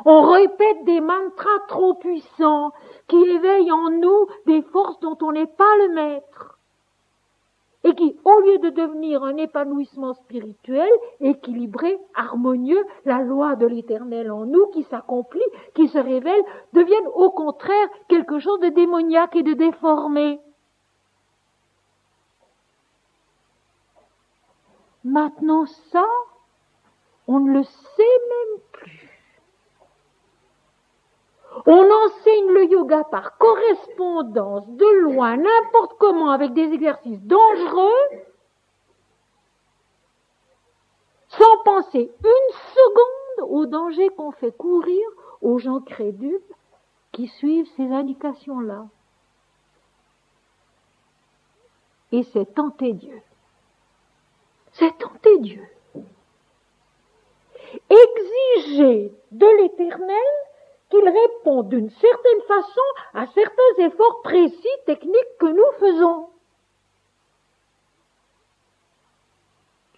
On répète des mantras trop puissants qui éveillent en nous des forces dont on n'est pas le maître et qui, au lieu de devenir un épanouissement spirituel, équilibré, harmonieux, la loi de l'Éternel en nous qui s'accomplit, qui se révèle, deviennent au contraire quelque chose de démoniaque et de déformé. Maintenant ça, on ne le sait même plus. On enseigne le yoga par correspondance, de loin, n'importe comment, avec des exercices dangereux, sans penser une seconde au danger qu'on fait courir aux gens crédules qui suivent ces indications-là. Et c'est tenter Dieu. C'est tenter Dieu. Exiger de l'Éternel qu'il réponde d'une certaine façon à certains efforts précis, techniques que nous faisons.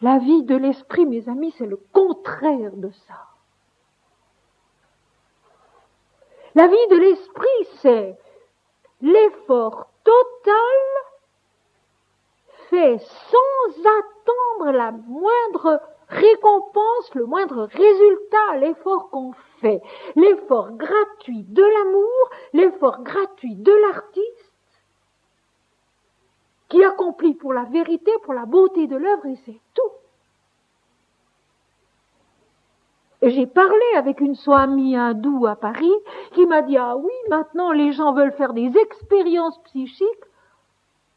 La vie de l'esprit, mes amis, c'est le contraire de ça. La vie de l'esprit, c'est l'effort total fait sans attendre la moindre récompense, le moindre résultat à l'effort qu'on fait. L'effort gratuit de l'amour, l'effort gratuit de l'artiste qui accomplit pour la vérité, pour la beauté de l'œuvre, et c'est tout. Et j'ai parlé avec une swami hindoue à Paris qui m'a dit « Ah oui, maintenant les gens veulent faire des expériences psychiques. »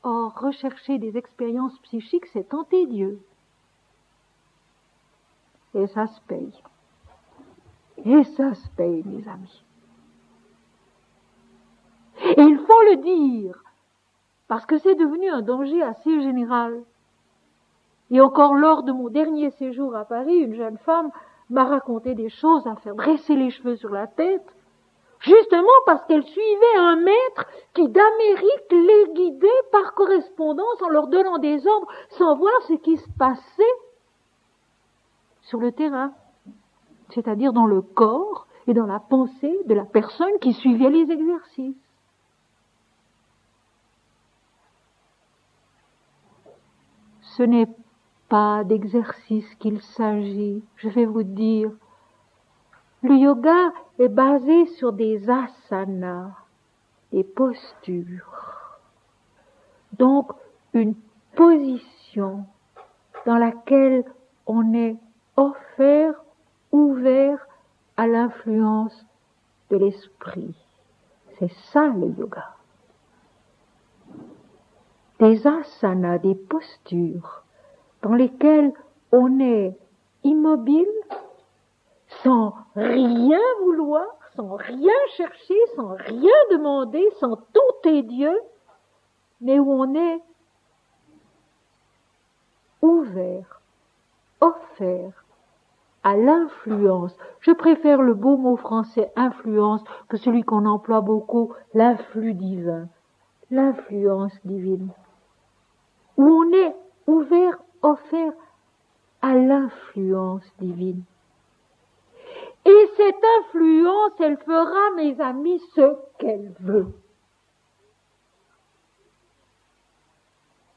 Or, rechercher des expériences psychiques, c'est tenter Dieu. Et ça se paye. Et ça se paye, mes amis. Et il faut le dire, parce que c'est devenu un danger assez général. Et encore lors de mon dernier séjour à Paris, une jeune femme m'a raconté des choses à faire dresser les cheveux sur la tête, justement parce qu'elle suivait un maître qui d'Amérique les guidait par correspondance en leur donnant des ordres sans voir ce qui se passait sur le terrain, c'est-à-dire dans le corps et dans la pensée de la personne qui suivait les exercices. Ce n'est pas d'exercice qu'il s'agit, je vais vous dire. Le yoga est basé sur des asanas, des postures. Donc, une position dans laquelle on est offert, ouvert à l'influence de l'esprit. C'est ça le yoga. Des asanas, des postures dans lesquelles on est immobile sans rien vouloir, sans rien chercher, sans rien demander, sans tenter Dieu, mais où on est ouvert, offert à l'influence. Je préfère le beau mot français influence que celui qu'on emploie beaucoup, l'influx divin, l'influence divine, où on est ouvert, offert à l'influence divine. Et cette influence, elle fera, mes amis, ce qu'elle veut.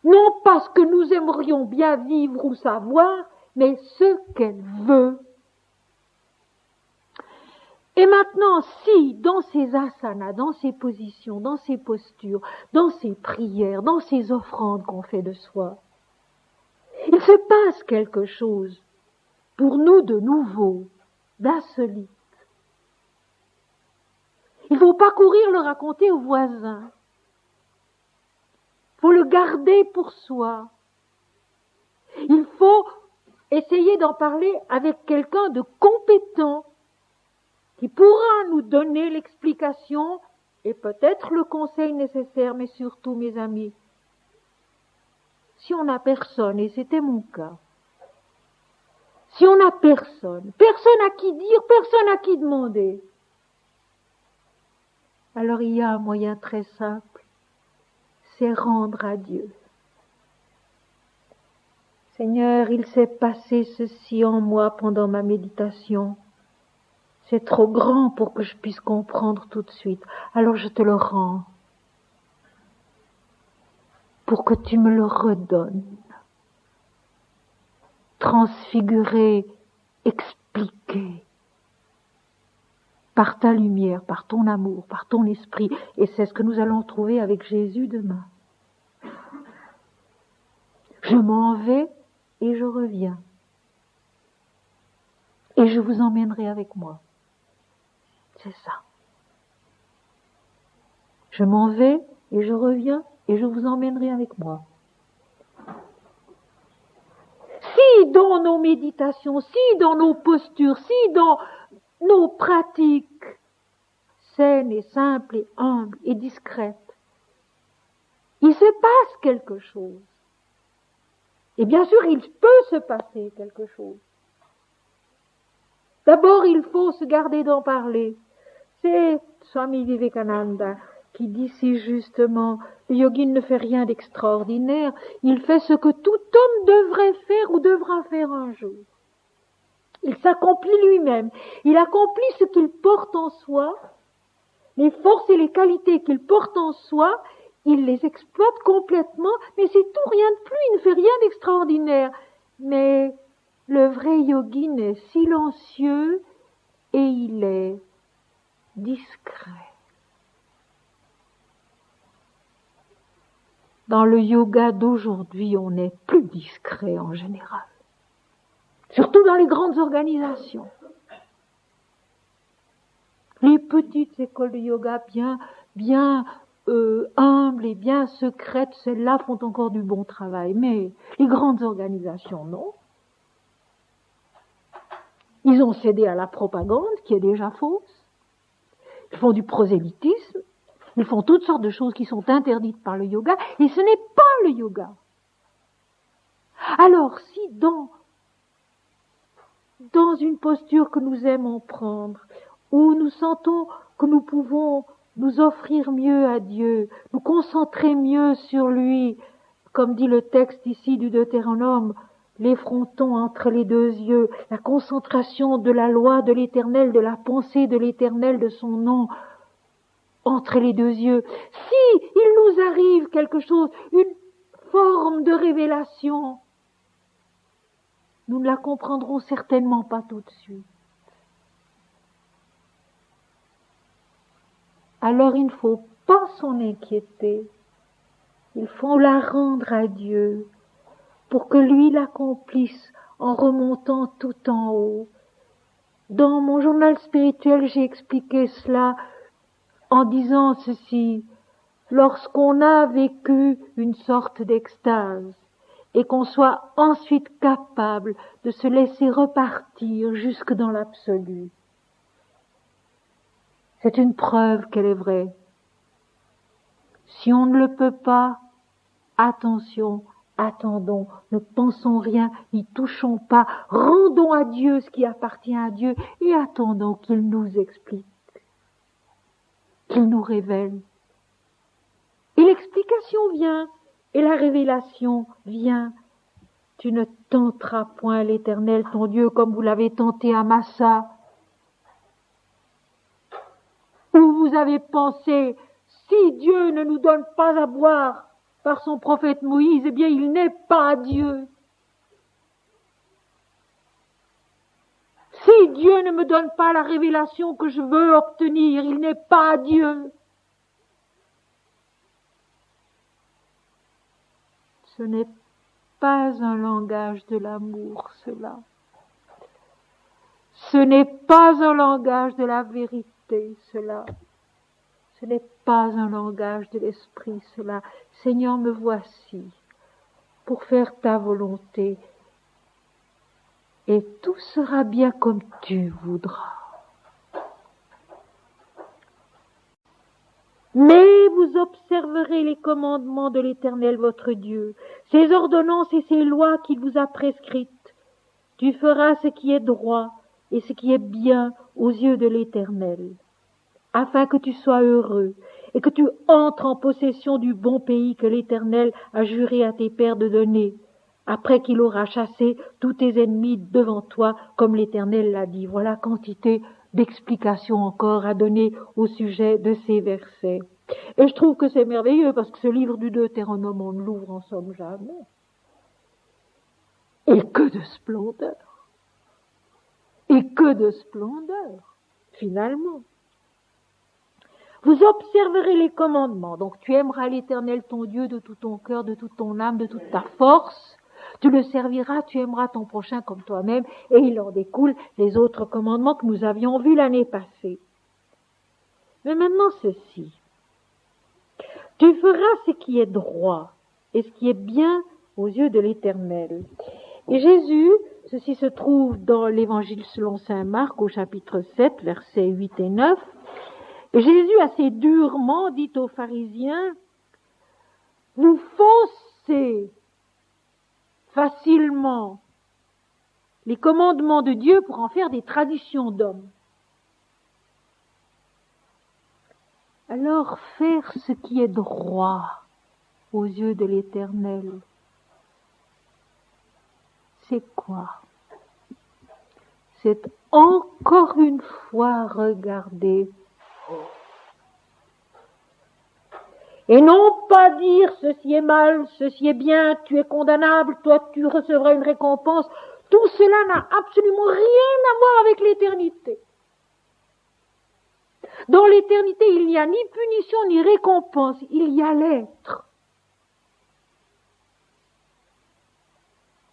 Non pas ce que nous aimerions bien vivre ou savoir, mais ce qu'elle veut. Et maintenant, si dans ces asanas, dans ces positions, dans ces postures, dans ces prières, dans ces offrandes qu'on fait de soi, il se passe quelque chose pour nous de nouveau, d'insolite. Il ne faut pas courir le raconter aux voisins. Il faut le garder pour soi. Il faut essayer d'en parler avec quelqu'un de compétent qui pourra nous donner l'explication et peut-être le conseil nécessaire, mais surtout, mes amis, si on n'a personne, et c'était mon cas, si on n'a personne, personne à qui dire, personne à qui demander, alors il y a un moyen très simple, c'est rendre à Dieu. Seigneur, il s'est passé ceci en moi pendant ma méditation. C'est trop grand pour que je puisse comprendre tout de suite. Alors je te le rends pour que tu me le redonnes. Transfiguré, expliqué par ta lumière, par ton amour, par ton esprit. Et c'est ce que nous allons trouver avec Jésus demain. Je m'en vais et je reviens. Et je vous emmènerai avec moi. C'est ça. Je m'en vais et je reviens et je vous emmènerai avec moi. Si dans nos méditations, si dans nos postures, si dans nos pratiques saines et simples et humbles et discrètes, il se passe quelque chose. Et bien sûr, il peut se passer quelque chose. D'abord, il faut se garder d'en parler. C'est Swami Vivekananda qui dit si justement, le yogi ne fait rien d'extraordinaire, il fait ce que tout homme devrait faire ou devra faire un jour. Il s'accomplit lui-même, il accomplit ce qu'il porte en soi, les forces et les qualités qu'il porte en soi, il les exploite complètement, mais c'est tout, rien de plus, il ne fait rien d'extraordinaire. Mais le vrai yogin est silencieux et il est discret. Dans le yoga d'aujourd'hui, on est plus discret en général. Surtout dans les grandes organisations. Les petites écoles de yoga bien humbles et bien secrètes, celles-là font encore du bon travail. Mais les grandes organisations, non. Ils ont cédé à la propagande, qui est déjà fausse. Ils font du prosélytisme. Ils font toutes sortes de choses qui sont interdites par le yoga, et ce n'est pas le yoga. Alors, si dans une posture que nous aimons prendre, où nous sentons que nous pouvons nous offrir mieux à Dieu, nous concentrer mieux sur lui, comme dit le texte ici du Deutéronome, les frontons entre les deux yeux, la concentration de la loi de l'Éternel, de la pensée de l'Éternel, de son nom, entre les deux yeux. Si il nous arrive quelque chose, une forme de révélation, nous ne la comprendrons certainement pas tout de suite. Alors il ne faut pas s'en inquiéter. Il faut la rendre à Dieu pour que lui l'accomplisse en remontant tout en haut. Dans mon journal spirituel, j'ai expliqué cela en disant ceci: lorsqu'on a vécu une sorte d'extase et qu'on soit ensuite capable de se laisser repartir jusque dans l'absolu. C'est une preuve qu'elle est vraie. Si on ne le peut pas, attention, attendons, ne pensons rien, n'y touchons pas, rendons à Dieu ce qui appartient à Dieu et attendons qu'il nous explique, qu'il nous révèle. Et l'explication vient, et la révélation vient. Tu ne tenteras point l'Éternel ton Dieu comme vous l'avez tenté à Massa, où vous avez pensé, si Dieu ne nous donne pas à boire par son prophète Moïse, eh bien il n'est pas Dieu. Si Dieu ne me donne pas la révélation que je veux obtenir, il n'est pas Dieu. Ce n'est pas un langage de l'amour, cela. Ce n'est pas un langage de la vérité, cela. Ce n'est pas un langage de l'esprit, cela. Seigneur, me voici pour faire ta volonté et tout sera bien comme tu voudras. Mais vous observerez les commandements de l'Éternel votre Dieu, ses ordonnances et ses lois qu'il vous a prescrites. Tu feras ce qui est droit et ce qui est bien aux yeux de l'Éternel, afin que tu sois heureux et que tu entres en possession du bon pays que l'Éternel a juré à tes pères de donner, après qu'il aura chassé tous tes ennemis devant toi, comme l'Éternel l'a dit. Voilà quantité d'explications encore à donner au sujet de ces versets. Et je trouve que c'est merveilleux, parce que ce livre du Deutéronome, on ne l'ouvre en somme jamais. Et que de splendeur! Et que de splendeur, finalement! Vous observerez les commandements. Donc tu aimeras l'Éternel ton Dieu de tout ton cœur, de toute ton âme, de toute ta force. Tu le serviras, tu aimeras ton prochain comme toi-même. Et il en découle les autres commandements que nous avions vus l'année passée. Mais maintenant ceci. Tu feras ce qui est droit et ce qui est bien aux yeux de l'Éternel. Et Jésus, ceci se trouve dans l'Évangile selon saint Marc au chapitre 7, versets 8 et 9. Et Jésus assez durement dit aux pharisiens, vous faussez facilement les commandements de Dieu pour en faire des traditions d'hommes. Alors faire ce qui est droit aux yeux de l'Éternel, c'est quoi? C'est encore une fois regarder et non pas dire ceci est mal, ceci est bien, tu es condamnable, toi tu recevras une récompense. Tout cela n'a absolument rien à voir avec l'éternité. Dans l'éternité, il n'y a ni punition ni récompense, il y a l'être.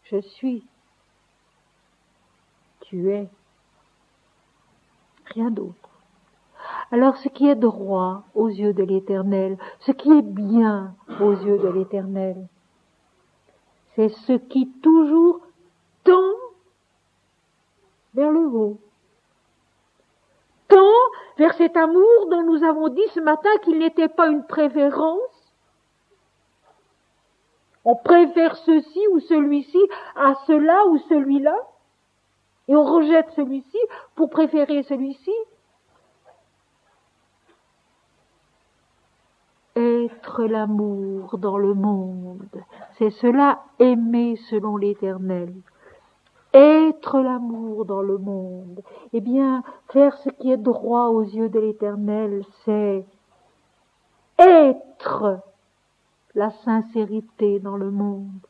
Je suis, tu es, rien d'autre. Alors ce qui est droit aux yeux de l'Éternel, ce qui est bien aux yeux de l'Éternel, c'est ce qui toujours tend vers le haut, tend vers cet amour dont nous avons dit ce matin qu'il n'était pas une préférence. On préfère ceci ou celui-ci à cela ou celui-là, et on rejette celui-ci pour préférer celui-ci. Être l'amour dans le monde, c'est cela aimer selon l'Éternel. Être l'amour dans le monde, eh bien, faire ce qui est droit aux yeux de l'Éternel, c'est être la sincérité dans le monde,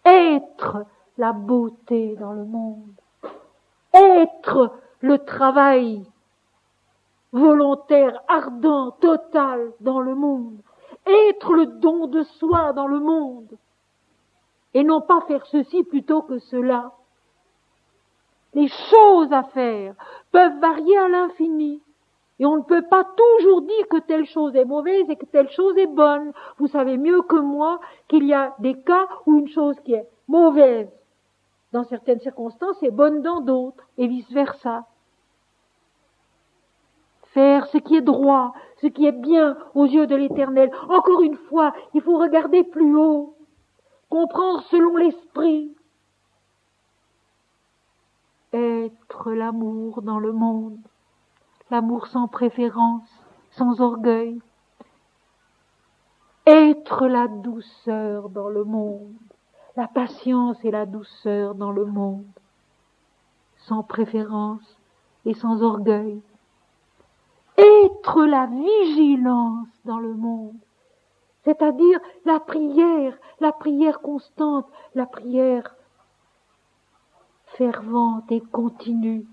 être la beauté dans le monde, être le travail volontaire, ardent, total dans le monde, être le don de soi dans le monde, et non pas faire ceci plutôt que cela. Les choses à faire peuvent varier à l'infini, Et on ne peut pas toujours dire que telle chose est mauvaise et que telle chose est bonne. Vous savez mieux que moi qu'il y a des cas où une chose qui est mauvaise dans certaines circonstances est bonne dans d'autres, et vice-versa. Faire ce qui est droit, ce qui est bien aux yeux de l'Éternel. Encore une fois, il faut regarder plus haut, comprendre selon l'esprit. Être l'amour dans le monde, l'amour sans préférence, sans orgueil. Être la douceur dans le monde, la patience et la douceur dans le monde, sans préférence et sans orgueil. Être la vigilance dans le monde, c'est-à-dire la prière constante, la prière fervente et continue.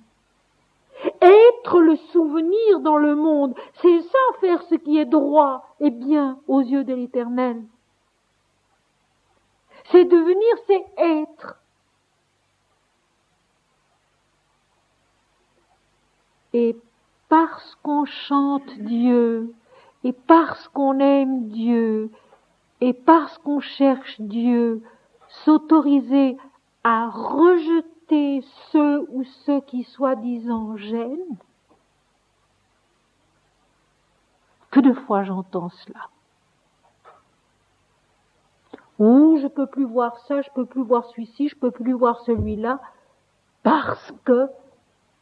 Être le souvenir dans le monde, c'est ça, faire ce qui est droit et bien aux yeux de l'Éternel. C'est devenir, c'est être. Et parce qu'on chante Dieu, et parce qu'on aime Dieu, et parce qu'on cherche Dieu, s'autoriser à rejeter ceux ou ceux qui soi-disant gênent. Que de fois j'entends cela. Ou je peux plus voir ça, je peux plus voir celui-ci, je peux plus voir celui-là, parce que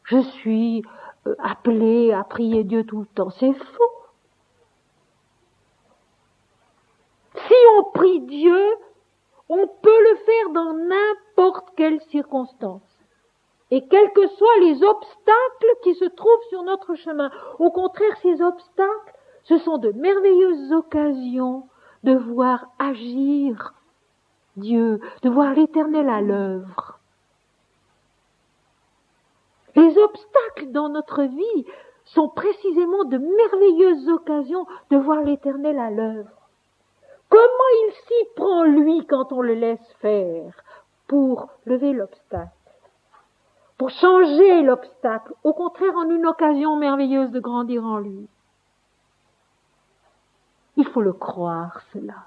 je suis appelée à prier Dieu tout le temps. C'est faux. Si on prie Dieu, on peut le faire dans n'importe quelle circonstance. Et quels que soient les obstacles qui se trouvent sur notre chemin. Au contraire, ces obstacles, ce sont de merveilleuses occasions de voir agir Dieu, de voir l'Éternel à l'œuvre. Les obstacles dans notre vie sont précisément de merveilleuses occasions de voir l'Éternel à l'œuvre. Comment il s'y prend, lui, quand on le laisse faire, pour lever l'obstacle, pour changer l'obstacle, au contraire en une occasion merveilleuse de grandir en lui. Il faut le croire, cela.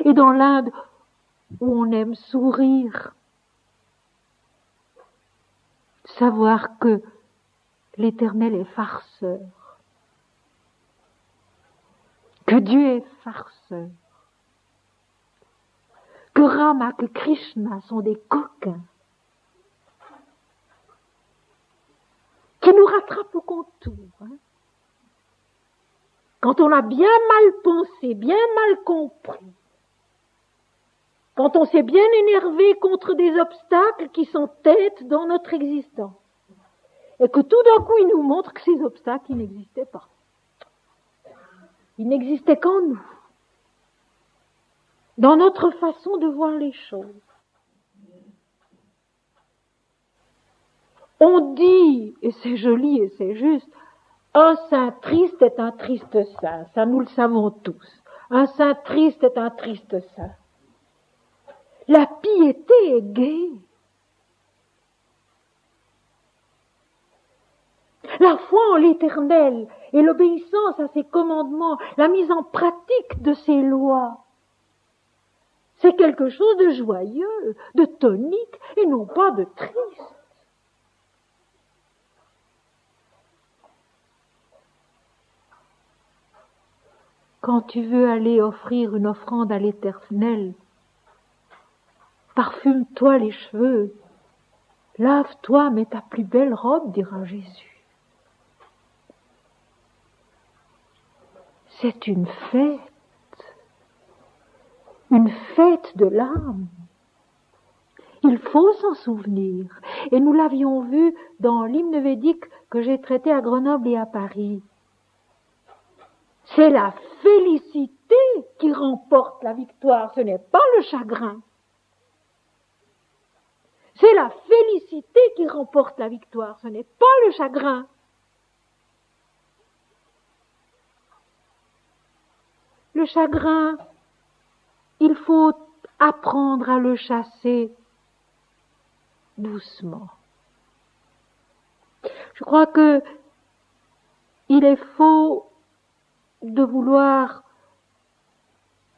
Et dans l'Inde, où on aime sourire, savoir que l'Éternel est farceur, que Dieu est farceur, que Rama, que Krishna sont des coquins, qui nous rattrapent au contour. Quand on a bien mal pensé, bien mal compris, quand on s'est bien énervé contre des obstacles qui s'entêtent dans notre existence, et que tout d'un coup il nous montre que ces obstacles, ils n'existaient pas. Ils n'existaient qu'en nous, dans notre façon de voir les choses. On dit, et c'est joli et c'est juste, un saint triste est un triste saint, ça nous le savons tous. Un saint triste est un triste saint. La piété est gaie. La foi en l'Éternel et l'obéissance à ses commandements, la mise en pratique de ses lois, c'est quelque chose de joyeux, de tonique et non pas de triste. Quand tu veux aller offrir une offrande à l'Éternel, parfume-toi les cheveux, lave-toi, mets ta plus belle robe, dira Jésus. C'est une fête de l'âme. Il faut s'en souvenir. Et nous l'avions vu dans l'hymne védique que j'ai traité à Grenoble et à Paris. C'est la félicité qui remporte la victoire, ce n'est pas le chagrin. C'est la félicité qui remporte la victoire, ce n'est pas le chagrin. Le chagrin, il faut apprendre à le chasser doucement. Je crois que il est faux de vouloir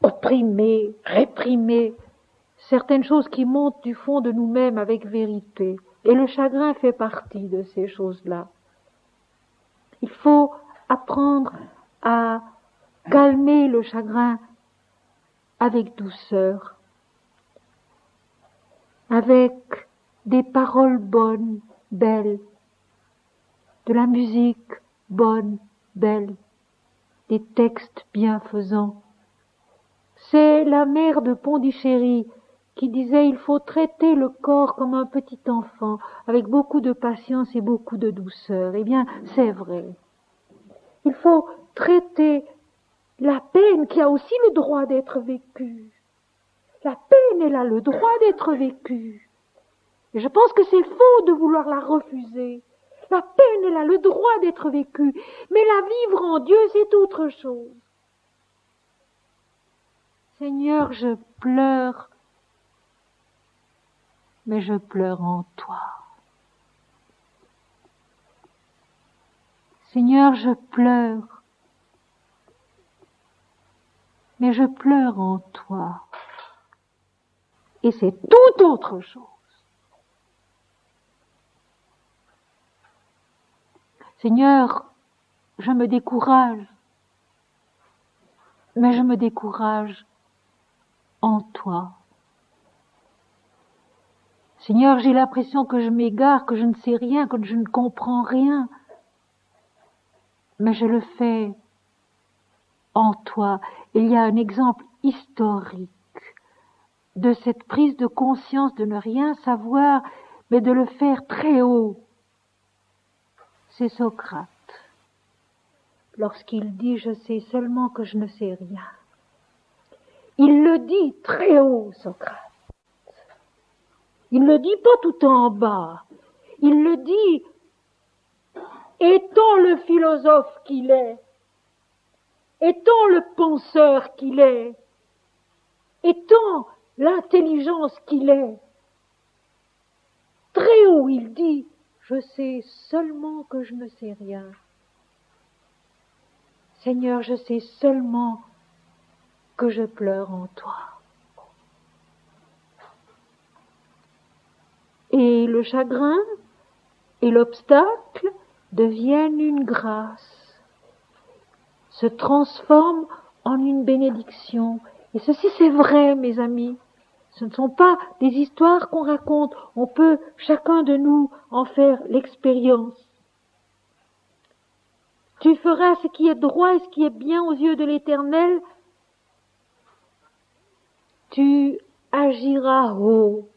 opprimer, réprimer certaines choses qui montent du fond de nous-mêmes avec vérité. Et le chagrin fait partie de ces choses-là. Il faut apprendre à calmer le chagrin avec douceur, avec des paroles bonnes, belles, de la musique bonne, belle, des textes bienfaisants. C'est la mère de Pondichéry qui disait « Il faut traiter le corps comme un petit enfant, avec beaucoup de patience et beaucoup de douceur. » Eh bien, c'est vrai. Il faut traiter la peine qui a aussi le droit d'être vécue. La peine, elle a le droit d'être vécue. Et je pense que c'est faux de vouloir la refuser. La peine, elle a le droit d'être vécue. Mais la vivre en Dieu, c'est autre chose. Seigneur, je pleure, mais je pleure en toi. Seigneur, je pleure, mais je pleure en toi. Et c'est tout autre chose. Seigneur, je me décourage, mais je me décourage en toi. Seigneur, j'ai l'impression que je m'égare, que je ne sais rien, que je ne comprends rien, mais je le fais en toi. Il y a un exemple historique de cette prise de conscience de ne rien savoir, mais de le faire très haut. C'est Socrate, lorsqu'il dit « Je sais seulement que je ne sais rien ». Il le dit très haut, Socrate. Il ne le dit pas tout en bas. Il le dit étant le philosophe qu'il est, étant le penseur qu'il est, étant l'intelligence qu'il est. Très haut, il dit « Je sais seulement que je ne sais rien. Seigneur, je sais seulement que je pleure en toi. » Et le chagrin et l'obstacle deviennent une grâce, se transforment en une bénédiction. Et ceci c'est vrai, mes amis. Ce ne sont pas des histoires qu'on raconte. On peut, chacun de nous, en faire l'expérience. Tu feras ce qui est droit et ce qui est bien aux yeux de l'Éternel. Tu agiras haut.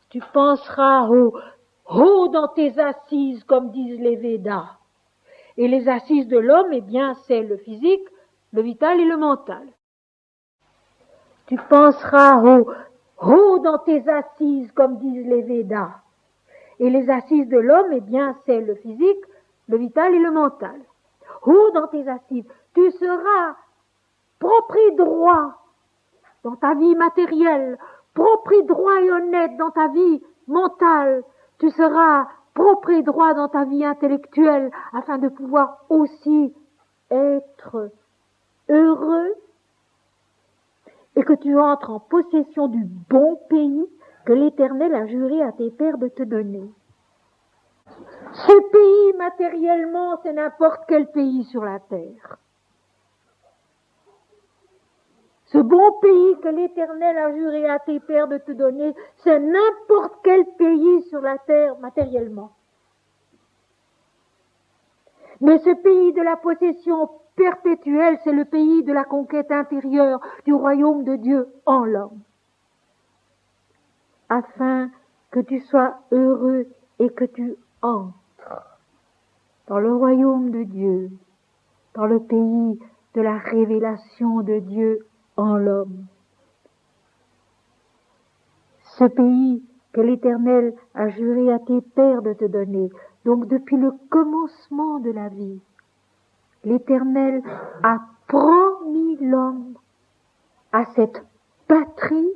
Tu penseras haut. Haut dans tes assises, comme disent les Védas. Et les assises de l'homme, eh bien, c'est le physique, le vital et le mental. Tu penseras haut. Haut dans tes assises, comme disent les Védas. Et les assises de l'homme, eh bien, c'est le physique, le vital et le mental. Haut dans tes assises. Tu seras propre et droit dans ta vie matérielle, propre et droit et honnête dans ta vie mentale. Tu seras propre et droit dans ta vie intellectuelle afin de pouvoir aussi être heureux et que tu entres en possession du bon pays que l'Éternel a juré à tes pères de te donner. Ce pays, matériellement, c'est n'importe quel pays sur la terre. Ce bon pays que l'Éternel a juré à tes pères de te donner, c'est n'importe quel pays sur la terre, matériellement. Mais ce pays de la possession perpétuelle, c'est le pays de la conquête intérieure du royaume de Dieu en l'homme. Afin que tu sois heureux et que tu entres dans le royaume de Dieu, dans le pays de la révélation de Dieu en l'homme. Ce pays que l'Éternel a juré à tes pères de te donner. Donc depuis le commencement de la vie, l'Éternel a promis l'homme à cette patrie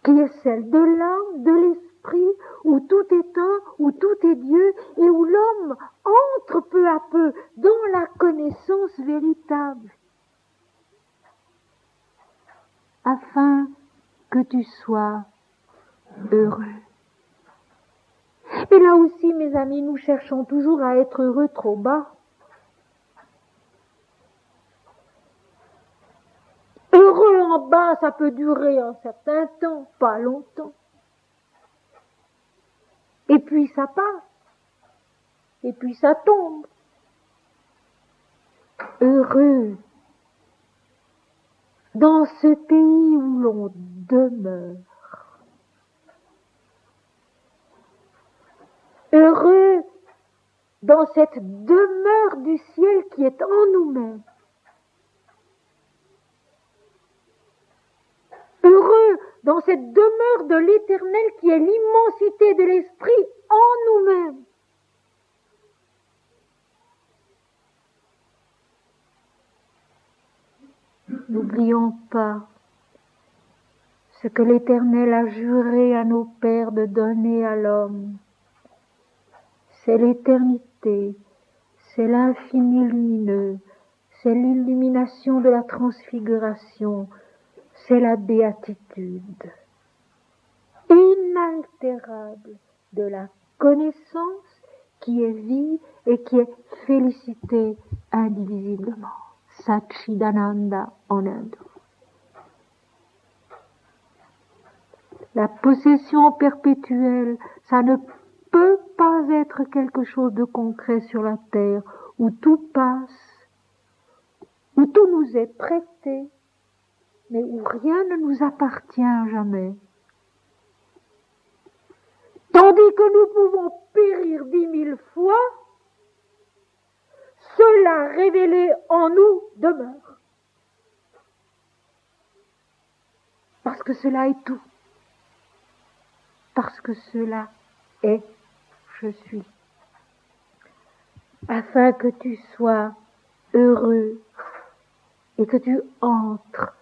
qui est celle de l'âme, de l'esprit l'esprit, où tout est un, où tout est Dieu, et où l'homme entre peu à peu dans la connaissance véritable, afin que tu sois heureux. Et là aussi, mes amis, nous cherchons toujours à être heureux trop bas. Heureux en bas, ça peut durer un certain temps, pas longtemps. Et puis ça passe. Et puis ça tombe. Heureux dans ce pays où l'on demeure. Heureux dans cette demeure du ciel qui est en nous-mêmes. Heureux dans cette demeure de l'Éternel qui est l'immensité de l'Esprit en nous-mêmes. N'oublions pas ce que l'Éternel a juré à nos pères de donner à l'homme. C'est l'éternité, c'est l'infini lumineux, c'est l'illumination de la transfiguration, c'est la béatitude inaltérable de la connaissance qui est vie et qui est félicité indivisiblement. Satchidananda en hindou. La possession perpétuelle, ça ne peut pas être quelque chose de concret sur la terre où tout passe, où tout nous est prêté, mais où rien ne nous appartient jamais. Tandis que nous pouvons périr 10 000 fois, cela révélé en nous demeure. Parce que cela est tout. Parce que cela est je suis. Afin que tu sois heureux et que tu entres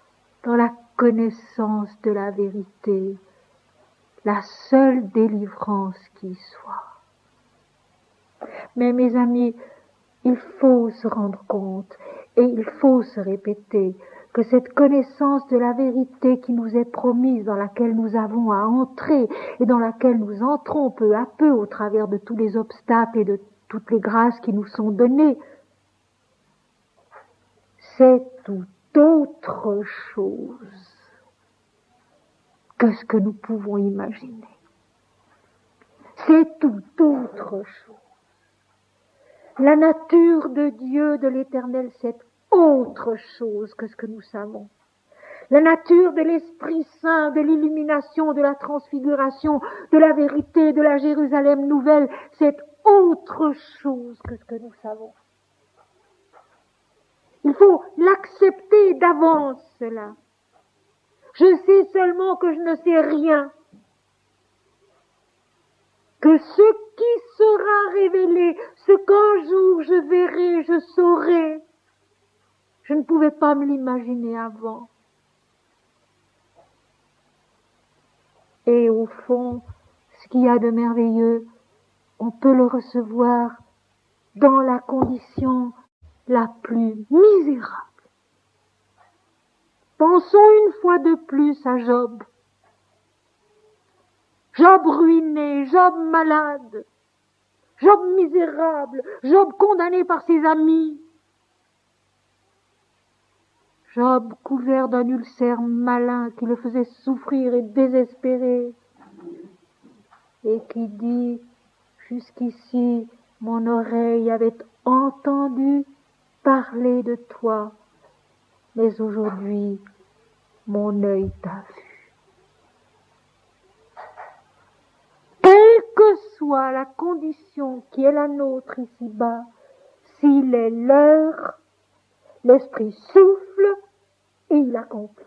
dans la connaissance de la vérité, la seule délivrance qui soit. Mais mes amis, il faut se rendre compte et il faut se répéter que cette connaissance de la vérité qui nous est promise, dans laquelle nous avons à entrer et dans laquelle nous entrons peu à peu au travers de tous les obstacles et de toutes les grâces qui nous sont données, c'est tout autre chose que ce que nous pouvons imaginer. C'est tout autre chose. La nature de Dieu, de l'Éternel, c'est autre chose que ce que nous savons. La nature de l'Esprit Saint, de l'illumination, de la transfiguration, de la vérité, de la Jérusalem nouvelle, c'est autre chose que ce que nous savons. Il faut l'accepter d'avance, cela. Je sais seulement que je ne sais rien. Que ce qui sera révélé, ce qu'un jour je verrai, je saurai, je ne pouvais pas me l'imaginer avant. Et au fond, ce qu'il y a de merveilleux, on peut le recevoir dans la condition la plus misérable. Pensons une fois de plus à Job. Job ruiné, Job malade, Job misérable, Job condamné par ses amis, Job couvert d'un ulcère malin qui le faisait souffrir et désespérer, et qui dit, jusqu'ici, mon oreille avait entendu parler de toi, mais aujourd'hui, mon œil t'a vu. Quelle que soit la condition qui est la nôtre ici-bas, s'il est l'heure, l'Esprit souffle et il accomplit.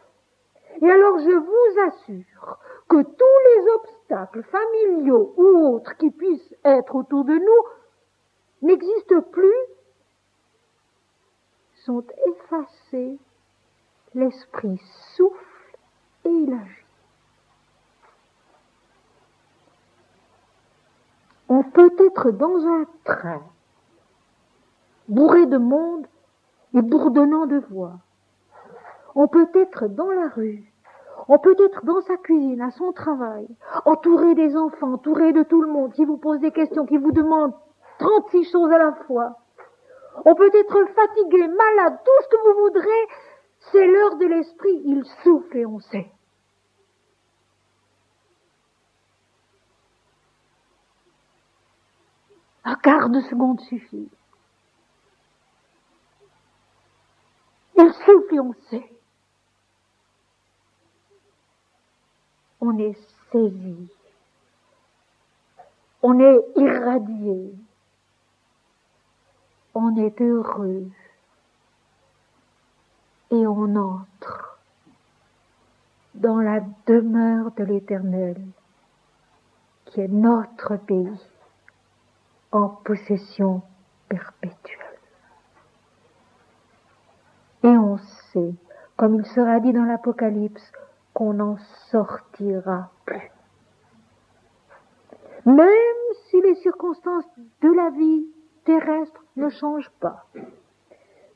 Et alors je vous assure que tous les obstacles familiaux ou autres qui puissent être autour de nous n'existent plus, sont effacés, l'Esprit souffle et il agit. On peut être dans un train, bourré de monde et bourdonnant de voix. On peut être dans la rue, on peut être dans sa cuisine, à son travail, entouré des enfants, entouré de tout le monde, qui vous pose des questions, qui vous demande 36 choses à la fois. On peut être fatigué, malade, tout ce que vous voudrez, c'est l'heure de l'esprit, il souffle et on sait. Un quart de seconde suffit. Il souffle et on sait. On est saisi. On est irradié. On est heureux. Et on entre dans la demeure de l'Éternel, qui est notre pays, en possession perpétuelle. Et on sait, comme il sera dit dans l'Apocalypse, qu'on n'en sortira plus. Même si les circonstances de la vie terrestre ne changent pas,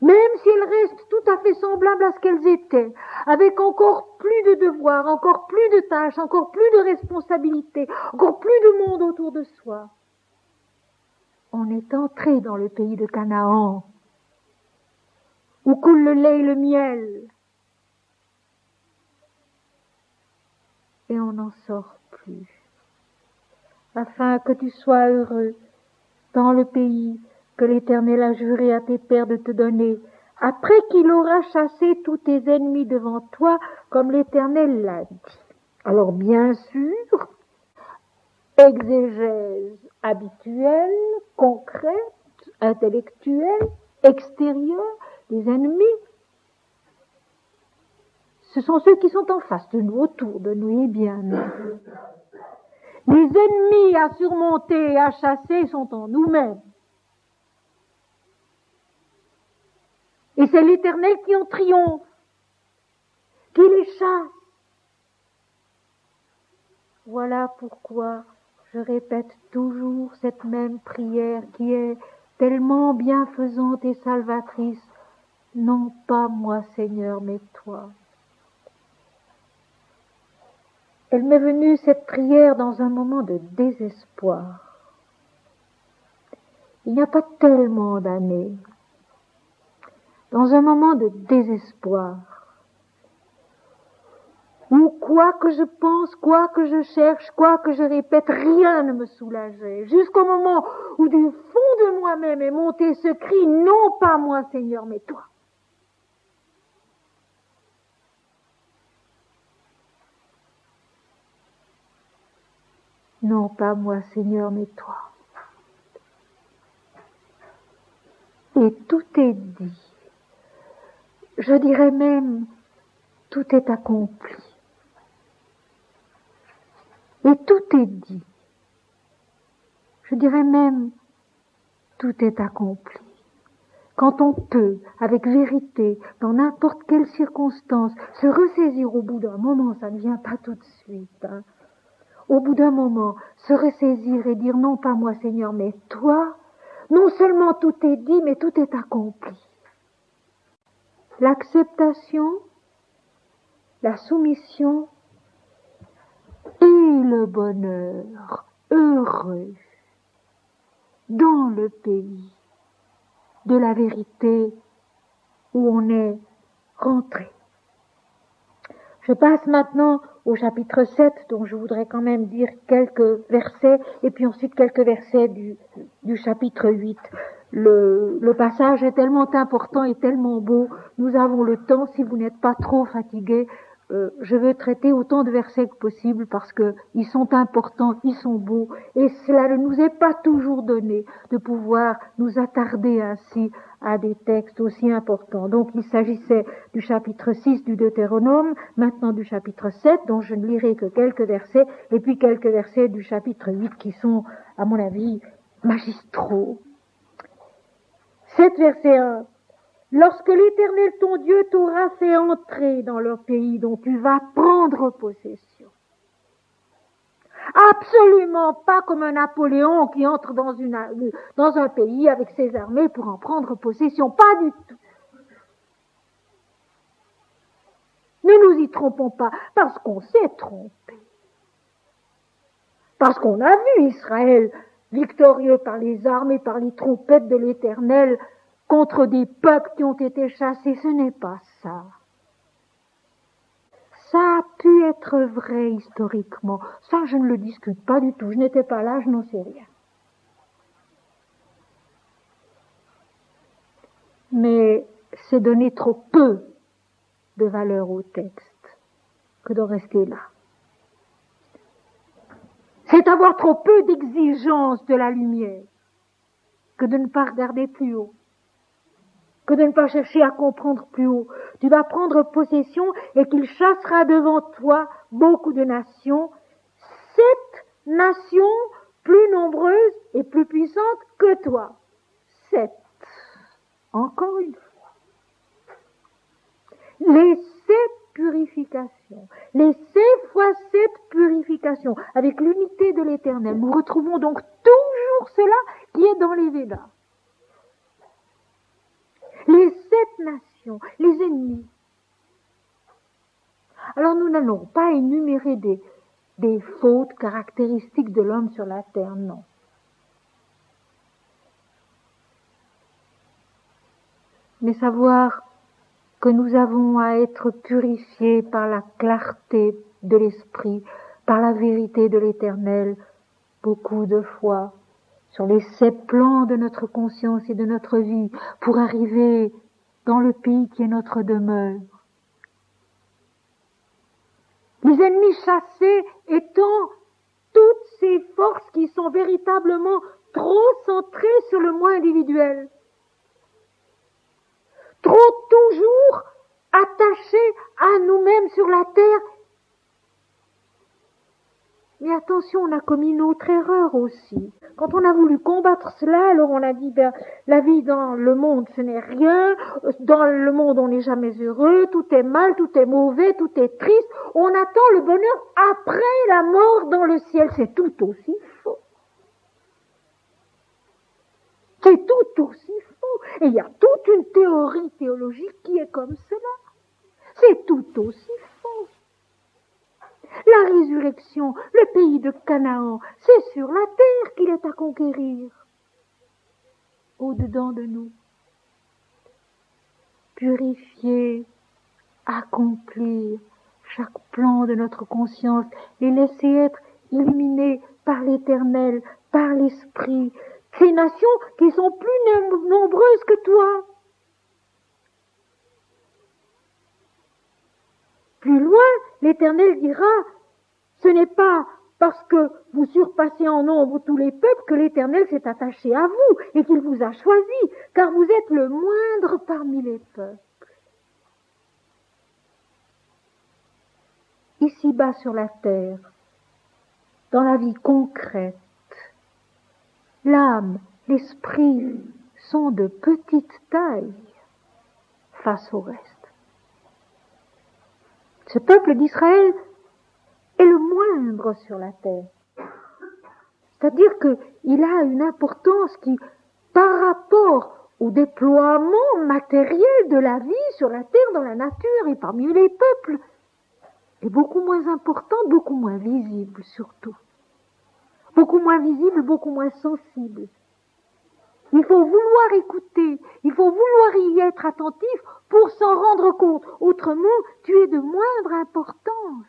même si elles restent tout à fait semblables à ce qu'elles étaient, avec encore plus de devoirs, encore plus de tâches, encore plus de responsabilités, encore plus de monde autour de soi, on est entré dans le pays de Canaan, où coule le lait et le miel, et on n'en sort plus, afin que tu sois heureux dans le pays que l'Éternel a juré à tes pères de te donner, après qu'il aura chassé tous tes ennemis devant toi, comme l'Éternel l'a dit. Alors bien sûr, exégèse habituelle, concrète, intellectuelle, extérieure, les ennemis, ce sont ceux qui sont en face de nous, autour de nous, et bien non. Les ennemis à surmonter et à chasser sont en nous-mêmes. Et c'est l'Éternel qui en triomphe, qui les chasse. Voilà pourquoi je répète toujours cette même prière qui est tellement bienfaisante et salvatrice. Non pas moi, Seigneur, mais toi. Elle m'est venue, cette prière, dans un moment de désespoir. Il n'y a pas tellement d'années. Dans un moment de désespoir, où quoi que je pense, quoi que je cherche, quoi que je répète, rien ne me soulageait, jusqu'au moment où du fond de moi-même est monté ce cri, non pas moi Seigneur, mais toi. Non pas moi Seigneur, mais toi. Et tout est dit. Je dirais même, tout est accompli. Et tout est dit. Je dirais même, tout est accompli. Quand on peut, avec vérité, dans n'importe quelle circonstance, se ressaisir au bout d'un moment, ça ne vient pas tout de suite, hein. Au bout d'un moment, se ressaisir et dire non pas moi Seigneur, mais toi, non seulement tout est dit, mais tout est accompli. L'acceptation, la soumission et le bonheur heureux dans le pays de la vérité où on est rentré. Je passe maintenant au chapitre 7, dont je voudrais quand même dire quelques versets, et puis ensuite quelques versets du chapitre 8. Le passage est tellement important et tellement beau, nous avons le temps, si vous n'êtes pas trop fatigués, je veux traiter autant de versets que possible parce que ils sont importants, ils sont beaux, et cela ne nous est pas toujours donné de pouvoir nous attarder ainsi à des textes aussi importants. Donc il s'agissait du chapitre 6 du Deutéronome, maintenant du chapitre 7, dont je ne lirai que quelques versets, et puis quelques versets du chapitre 8 qui sont, à mon avis, magistraux. 7 verset 1. Lorsque l'Éternel ton Dieu t'aura fait entrer dans leur pays dont tu vas prendre possession. Absolument pas comme un Napoléon qui entre dans un pays avec ses armées pour en prendre possession. Pas du tout. Ne nous y trompons pas, parce qu'on s'est trompé. Parce qu'on a vu Israël victorieux par les armes et par les trompettes de l'Éternel contre des peuples qui ont été chassés. Ce n'est pas ça. Ça a pu être vrai historiquement. Ça, je ne le discute pas du tout. Je n'étais pas là, je n'en sais rien. Mais c'est donner trop peu de valeur au texte que de rester là. C'est avoir trop peu d'exigence de la lumière que de ne pas regarder plus haut, que de ne pas chercher à comprendre plus haut. Tu vas prendre possession et qu'il chassera devant toi beaucoup de nations, 7 nations plus nombreuses et plus puissantes que toi. 7. Encore une fois. Les 7 purifications, les 7 fois 7 purifications, avec l'unité de l'Éternel. Nous retrouvons donc toujours cela qui est dans les Védas. Les 7 nations, les ennemis. Alors nous n'allons pas énumérer des fautes caractéristiques de l'homme sur la terre, non. Mais savoir que nous avons à être purifiés par la clarté de l'esprit, par la vérité de l'Éternel, beaucoup de fois, sur les 7 plans de notre conscience et de notre vie, pour arriver dans le pays qui est notre demeure. Les ennemis chassés étant toutes ces forces qui sont véritablement trop centrées sur le moi individuel, trop toujours attachés à nous-mêmes sur la terre. Mais attention, on a commis une autre erreur aussi. Quand on a voulu combattre cela, alors on a dit, la vie dans le monde, ce n'est rien. Dans le monde, on n'est jamais heureux. Tout est mal, tout est mauvais, tout est triste. On attend le bonheur après la mort dans le ciel. C'est tout aussi faux. C'est tout aussi faux. Et il y a toute une théorie théologique qui est comme cela. C'est tout aussi faux. La résurrection, le pays de Canaan, c'est sur la terre qu'il est à conquérir. Au-dedans de nous. Purifier, accomplir chaque plan de notre conscience et laisser être illuminés par l'Éternel, par l'Esprit. Ces nations qui sont plus nombreuses que toi. Plus loin, l'Éternel dira, ce n'est pas parce que vous surpassez en nombre tous les peuples que l'Éternel s'est attaché à vous et qu'il vous a choisi, car vous êtes le moindre parmi les peuples. Ici-bas sur la terre, dans la vie concrète, l'âme, l'esprit sont de petite taille face au reste. Ce peuple d'Israël est le moindre sur la terre. C'est-à-dire qu'il a une importance qui, par rapport au déploiement matériel de la vie sur la terre, dans la nature et parmi les peuples, est beaucoup moins importante, beaucoup moins visible surtout. Beaucoup moins visible, beaucoup moins sensible. Il faut vouloir écouter, il faut vouloir y être attentif pour s'en rendre compte. Autrement, tu es de moindre importance.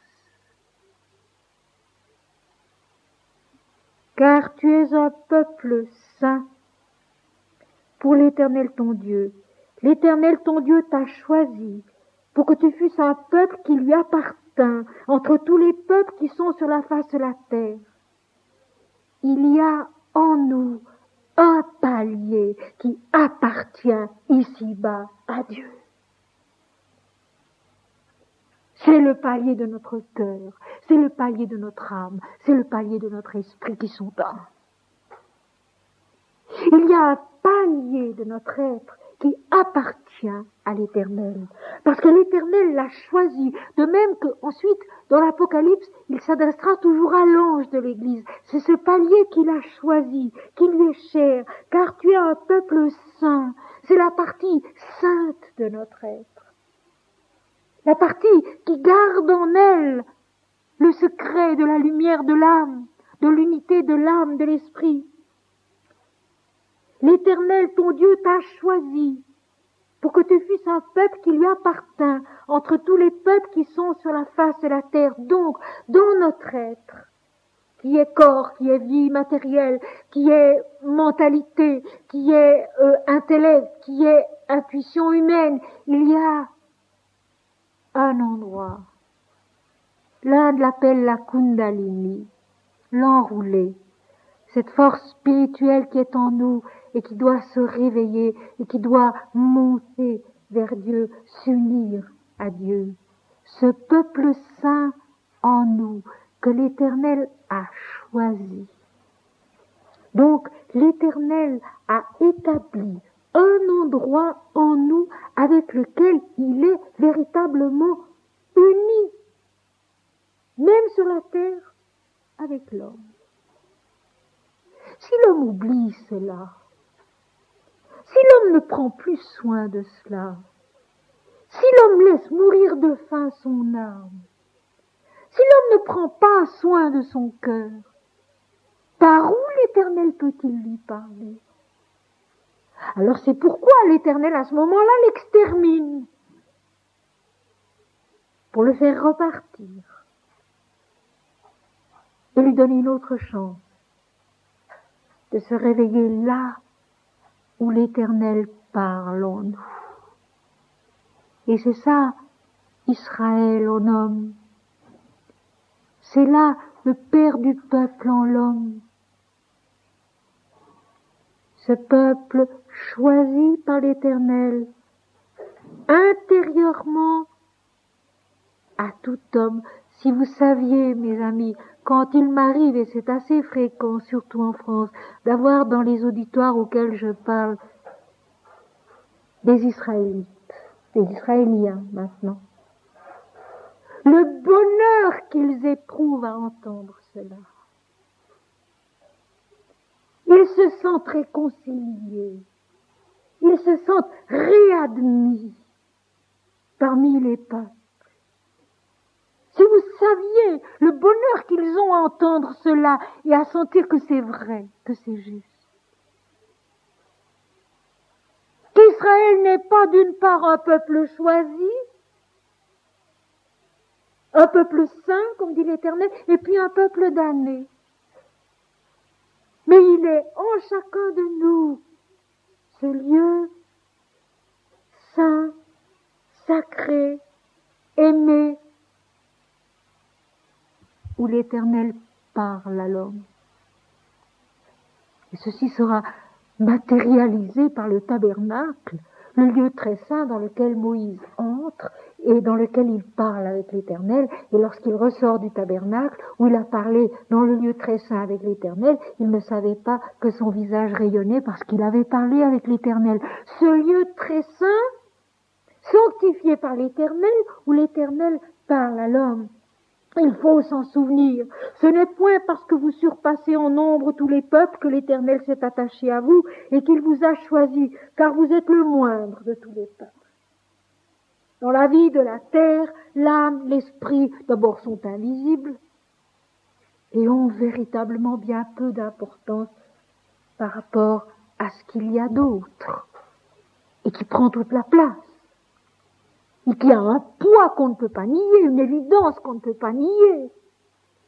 Car tu es un peuple saint pour l'Éternel ton Dieu. L'Éternel ton Dieu t'a choisi pour que tu fusses un peuple qui lui appartint entre tous les peuples qui sont sur la face de la terre. Il y a en nous un palier qui appartient ici-bas à Dieu. C'est le palier de notre cœur, c'est le palier de notre âme, c'est le palier de notre esprit qui sont un. Il y a un palier de notre être qui appartient à l'Éternel. Parce que l'Éternel l'a choisi. De même qu'ensuite, dans l'Apocalypse, il s'adressera toujours à l'ange de l'Église. C'est ce palier qu'il a choisi, qui lui est cher, car tu es un peuple saint. C'est la partie sainte de notre être. La partie qui garde en elle le secret de la lumière de l'âme, de l'unité de l'âme, de l'esprit. L'Éternel, ton Dieu, t'a choisi pour que tu fusses un peuple qui lui appartint entre tous les peuples qui sont sur la face de la terre. Donc, dans notre être, qui est corps, qui est vie matérielle, qui est mentalité, qui est intellect, qui est intuition humaine, il y a un endroit. L'Inde l'appelle la Kundalini, l'enroulé. Cette force spirituelle qui est en nous et qui doit se réveiller et qui doit monter vers Dieu, s'unir à Dieu. Ce peuple saint en nous que l'Éternel a choisi. Donc l'Éternel a établi un endroit en nous avec lequel il est véritablement uni, même sur la terre, avec l'homme. Si l'homme oublie cela, si l'homme ne prend plus soin de cela, si l'homme laisse mourir de faim son âme, si l'homme ne prend pas soin de son cœur, par où l'Éternel peut-il lui parler? Alors c'est pourquoi l'Éternel à ce moment-là l'extermine, pour le faire repartir et lui donner une autre chance de se réveiller là où l'Éternel parle en nous. Et c'est ça, Israël en homme. C'est là le Père du peuple en l'homme. Ce peuple choisi par l'Éternel, intérieurement à tout homme. Si vous saviez, mes amis, quand il m'arrive, et c'est assez fréquent, surtout en France, d'avoir dans les auditoires auxquels je parle des Israélites, des Israéliens maintenant, le bonheur qu'ils éprouvent à entendre cela. Ils se sentent réconciliés, ils se sentent réadmis parmi les peuples. Si vous saviez le bonheur qu'ils ont à entendre cela et à sentir que c'est vrai, que c'est juste. Qu'Israël n'est pas d'une part un peuple choisi, un peuple saint, comme dit l'Éternel, et puis un peuple damné. Mais il est en chacun de nous ce lieu saint, sacré, aimé, où l'Éternel parle à l'homme. Et ceci sera matérialisé par le tabernacle, le lieu très saint dans lequel Moïse entre et dans lequel il parle avec l'Éternel. Et lorsqu'il ressort du tabernacle, où il a parlé dans le lieu très saint avec l'Éternel, il ne savait pas que son visage rayonnait parce qu'il avait parlé avec l'Éternel. Ce lieu très saint, sanctifié par l'Éternel, où l'Éternel parle à l'homme. Il faut s'en souvenir. Ce n'est point parce que vous surpassez en nombre tous les peuples que l'Éternel s'est attaché à vous et qu'il vous a choisi, car vous êtes le moindre de tous les peuples. Dans la vie de la terre, l'âme, l'esprit, d'abord sont invisibles et ont véritablement bien peu d'importance par rapport à ce qu'il y a d'autre et qui prend toute la place. Et qui a un poids qu'on ne peut pas nier, une évidence qu'on ne peut pas nier.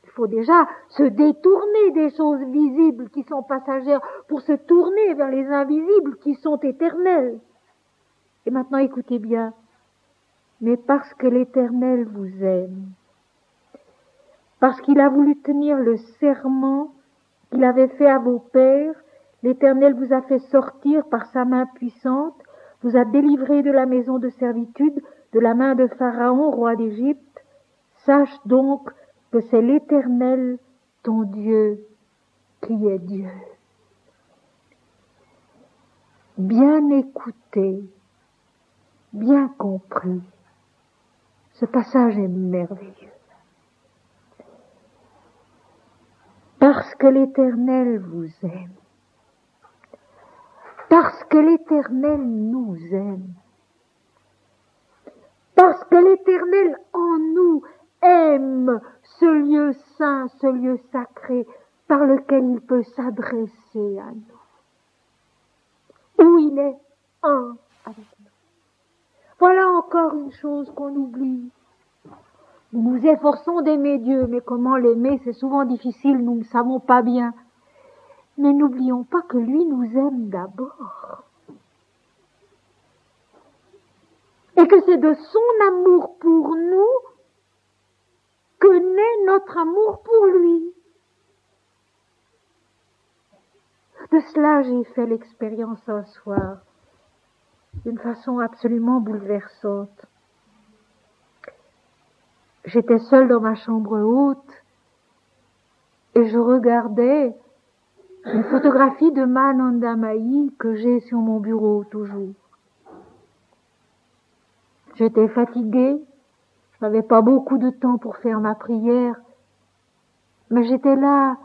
Il faut déjà se détourner des choses visibles qui sont passagères pour se tourner vers les invisibles qui sont éternels. Et maintenant écoutez bien, mais parce que l'Éternel vous aime, parce qu'il a voulu tenir le serment qu'il avait fait à vos pères, l'Éternel vous a fait sortir par sa main puissante, vous a délivré de la maison de servitude, de la main de Pharaon, roi d'Égypte. Sache donc que c'est l'Éternel, ton Dieu, qui est Dieu. bien écouté, bien compris. Ce passage est merveilleux. Parce que l'Éternel vous aime. Parce que l'Éternel nous aime. Parce que l'Éternel en nous aime ce lieu saint, ce lieu sacré par lequel il peut s'adresser à nous. Où il est un avec nous. Voilà encore une chose qu'on oublie. Nous nous efforçons d'aimer Dieu, mais comment l'aimer, c'est souvent difficile, nous ne savons pas bien. Mais n'oublions pas que lui nous aime d'abord. Et que c'est de son amour pour nous que naît notre amour pour lui. De cela, j'ai fait l'expérience un soir, d'une façon absolument bouleversante. J'étais seule dans ma chambre haute et je regardais une photographie de Mananda Mahi que j'ai sur mon bureau toujours. J'étais fatiguée, je n'avais pas beaucoup de temps pour faire ma prière, mais j'étais là,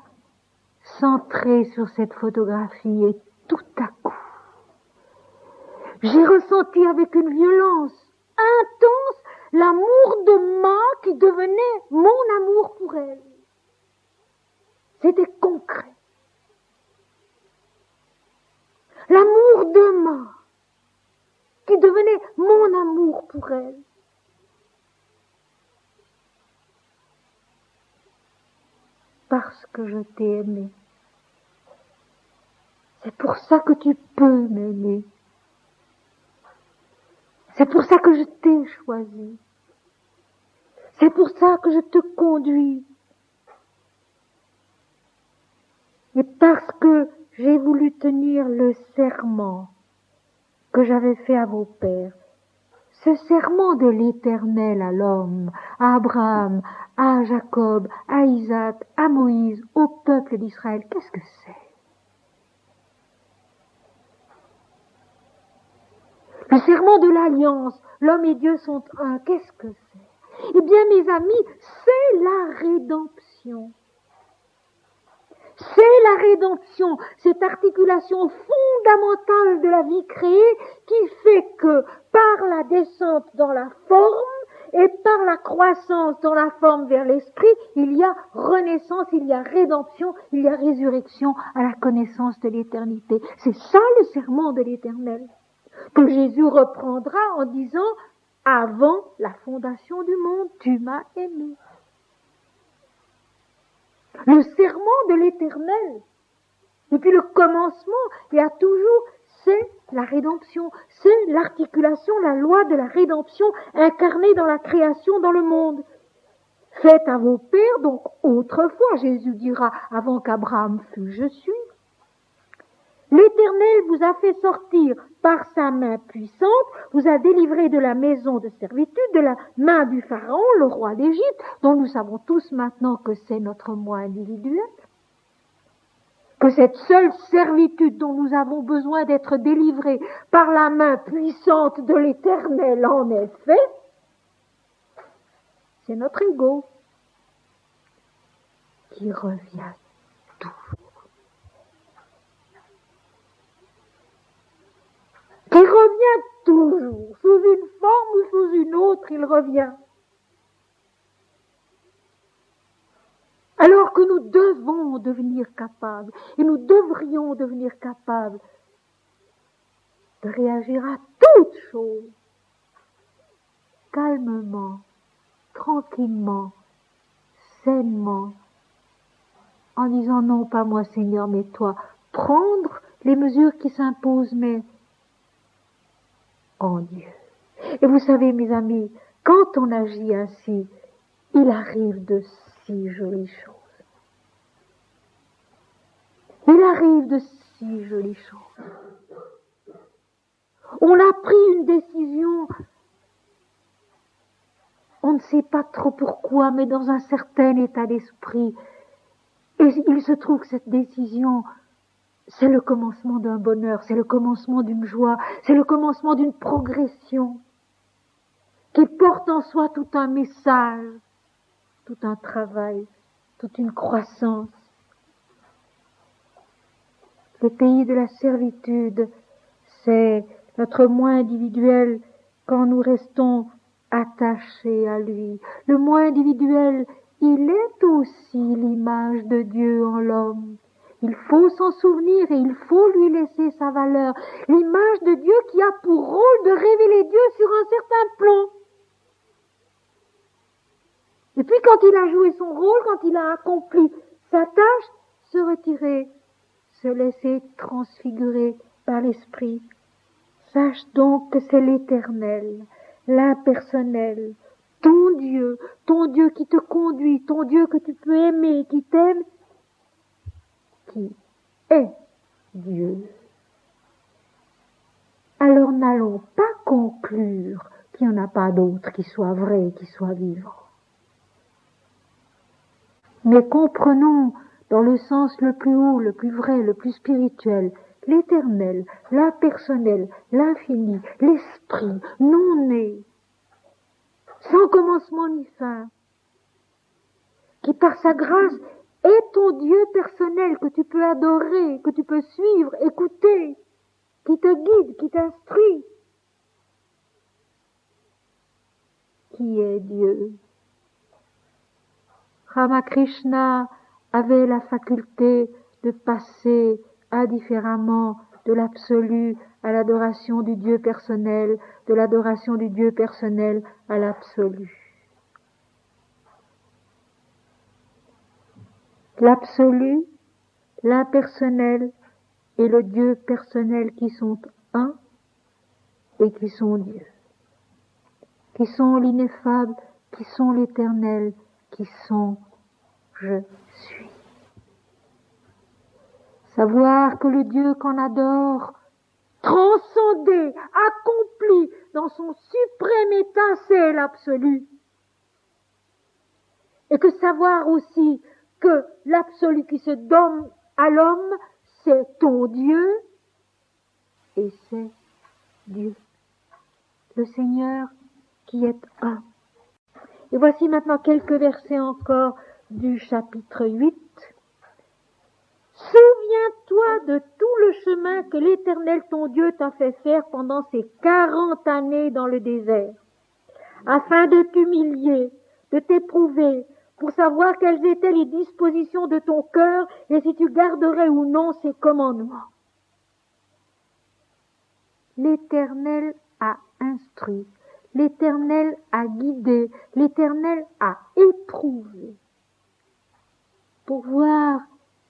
centrée sur cette photographie et tout à coup, j'ai ressenti avec une violence intense l'amour de Ma qui devenait mon amour pour elle. C'était concret. L'amour de Ma qui devenait mon amour pour elle. Parce que je t'ai aimé. C'est pour ça que tu peux m'aimer. C'est pour ça que je t'ai choisi. C'est pour ça que je te conduis. Et parce que j'ai voulu tenir le serment que j'avais fait à vos pères, ce serment de l'Éternel à l'homme, à Abraham, à Jacob, à Isaac, à Moïse, au peuple d'Israël, qu'est-ce que c'est? Le serment de l'alliance, l'homme et Dieu sont un, qu'est-ce que c'est? Eh bien, mes amis, c'est la rédemption. C'est la rédemption, cette articulation fondamentale de la vie créée qui fait que par la descente dans la forme et par la croissance dans la forme vers l'esprit, il y a renaissance, il y a rédemption, il y a résurrection à la connaissance de l'éternité. C'est ça le serment de l'Éternel que Jésus reprendra en disant « Avant la fondation du monde, tu m'as aimé ». Le serment de l'Éternel, depuis le commencement, il y a toujours, c'est la rédemption, c'est l'articulation, la loi de la rédemption incarnée dans la création, dans le monde. Faites à vos pères, donc autrefois, Jésus dira, avant qu'Abraham fût, je suis. L'Éternel vous a fait sortir par sa main puissante, vous a délivré de la maison de servitude, de la main du Pharaon, le roi d'Égypte, dont nous savons tous maintenant que c'est notre moi individuel. Que cette seule servitude dont nous avons besoin d'être délivrés par la main puissante de l'Éternel, en effet, c'est notre ego qui revient toujours. Qui revient toujours, sous une forme ou sous une autre, il revient. Alors que nous devons devenir capables, et nous devrions devenir capables de réagir à toute chose, calmement, tranquillement, sainement, en disant non pas moi Seigneur mais toi, prendre les mesures qui s'imposent mais en Dieu. Et vous savez mes amis, quand on agit ainsi, il arrive de si jolies choses. Il arrive de si jolies choses. On a pris une décision, on ne sait pas trop pourquoi, mais dans un certain état d'esprit. Et il se trouve que cette décision c'est le commencement d'un bonheur, c'est le commencement d'une joie, c'est le commencement d'une progression qui porte en soi tout un message, tout un travail, toute une croissance. Le pays de la servitude, c'est notre moi individuel quand nous restons attachés à lui. Le moi individuel, il est aussi l'image de Dieu en l'homme. Il faut s'en souvenir et il faut lui laisser sa valeur. L'image de Dieu qui a pour rôle de révéler Dieu sur un certain plan. Et puis quand il a joué son rôle, quand il a accompli sa tâche, se retirer, se laisser transfigurer par l'Esprit. Sache donc que c'est l'Éternel, l'impersonnel, ton Dieu qui te conduit, ton Dieu que tu peux aimer, qui t'aime, qui est Dieu. Alors n'allons pas conclure qu'il n'y en a pas d'autre qui soit vrai, qui soit vivant. Mais comprenons dans le sens le plus haut, le plus vrai, le plus spirituel, l'Éternel, l'impersonnel, l'infini, l'Esprit, non né, sans commencement ni fin, qui par sa grâce est ton Dieu personnel que tu peux adorer, que tu peux suivre, écouter, qui te guide, qui t'instruit, qui est Dieu. Ramakrishna avait la faculté de passer indifféremment de l'absolu à l'adoration du Dieu personnel, de l'adoration du Dieu personnel à l'absolu. L'absolu, l'impersonnel et le Dieu personnel qui sont un et qui sont Dieu, qui sont l'ineffable, qui sont l'éternel, qui sont je suis. Savoir que le Dieu qu'on adore, transcendé, accompli dans son suprême état, c'est l'absolu. Et que savoir aussi que l'absolu qui se donne à l'homme, c'est ton Dieu, et c'est Dieu, le Seigneur qui est un. Et voici maintenant quelques versets encore du chapitre 8. Souviens-toi de tout le chemin que l'Éternel ton Dieu t'a fait faire pendant ces 40 années dans le désert, afin de t'humilier, de t'éprouver, pour savoir quelles étaient les dispositions de ton cœur et si tu garderais ou non ses commandements. L'Éternel a instruit, l'Éternel a guidé, l'Éternel a éprouvé, pour voir